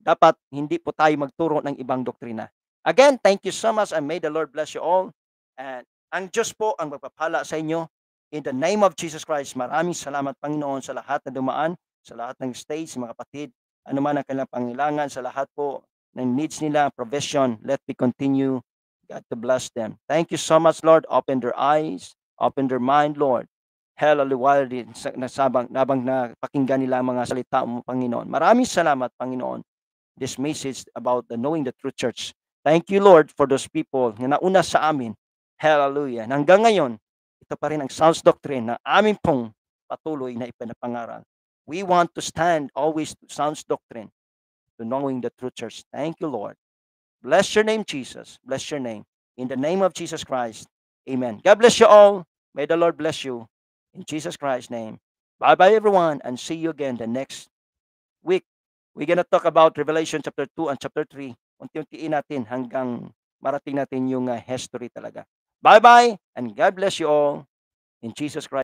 dapat hindi po tayo magturo ng ibang doktrina. Again, thank you so much, and may the Lord bless you all. And ang Diyos po ang magpapala sa inyo. In the name of Jesus Christ, maraming salamat, Panginoon, sa lahat na dumaan, sa lahat ng stage, mga kapatid, anuman ang kanilang pangailangan, sa lahat po ng needs nila, provision, let me continue, God to bless them. Thank you so much, Lord. Open their eyes, open their mind, Lord. Hallelujah din nabang na pakinggan nila ang mga salita mo, Panginoon. Maraming salamat, Panginoon. This message about the knowing the true church. Thank you, Lord, for those people na nauna sa amin. Hallelujah. Hanggang ngayon, ito pa rin ang sound doctrine na amin pong patuloy na ipinapangaral. We want to stand always to sound doctrine, to knowing the true church. Thank you, Lord. Bless your name, Jesus. Bless your name. In the name of Jesus Christ. Amen. God bless you all. May the Lord bless you. In Jesus Christ's name. Bye-bye, everyone, and see you again the next week. We're gonna talk about Revelation chapter 2 and chapter 3. Unti-untiin natin hanggang marating natin yung history talaga. Bye-bye, and God bless you all. In Jesus Christ.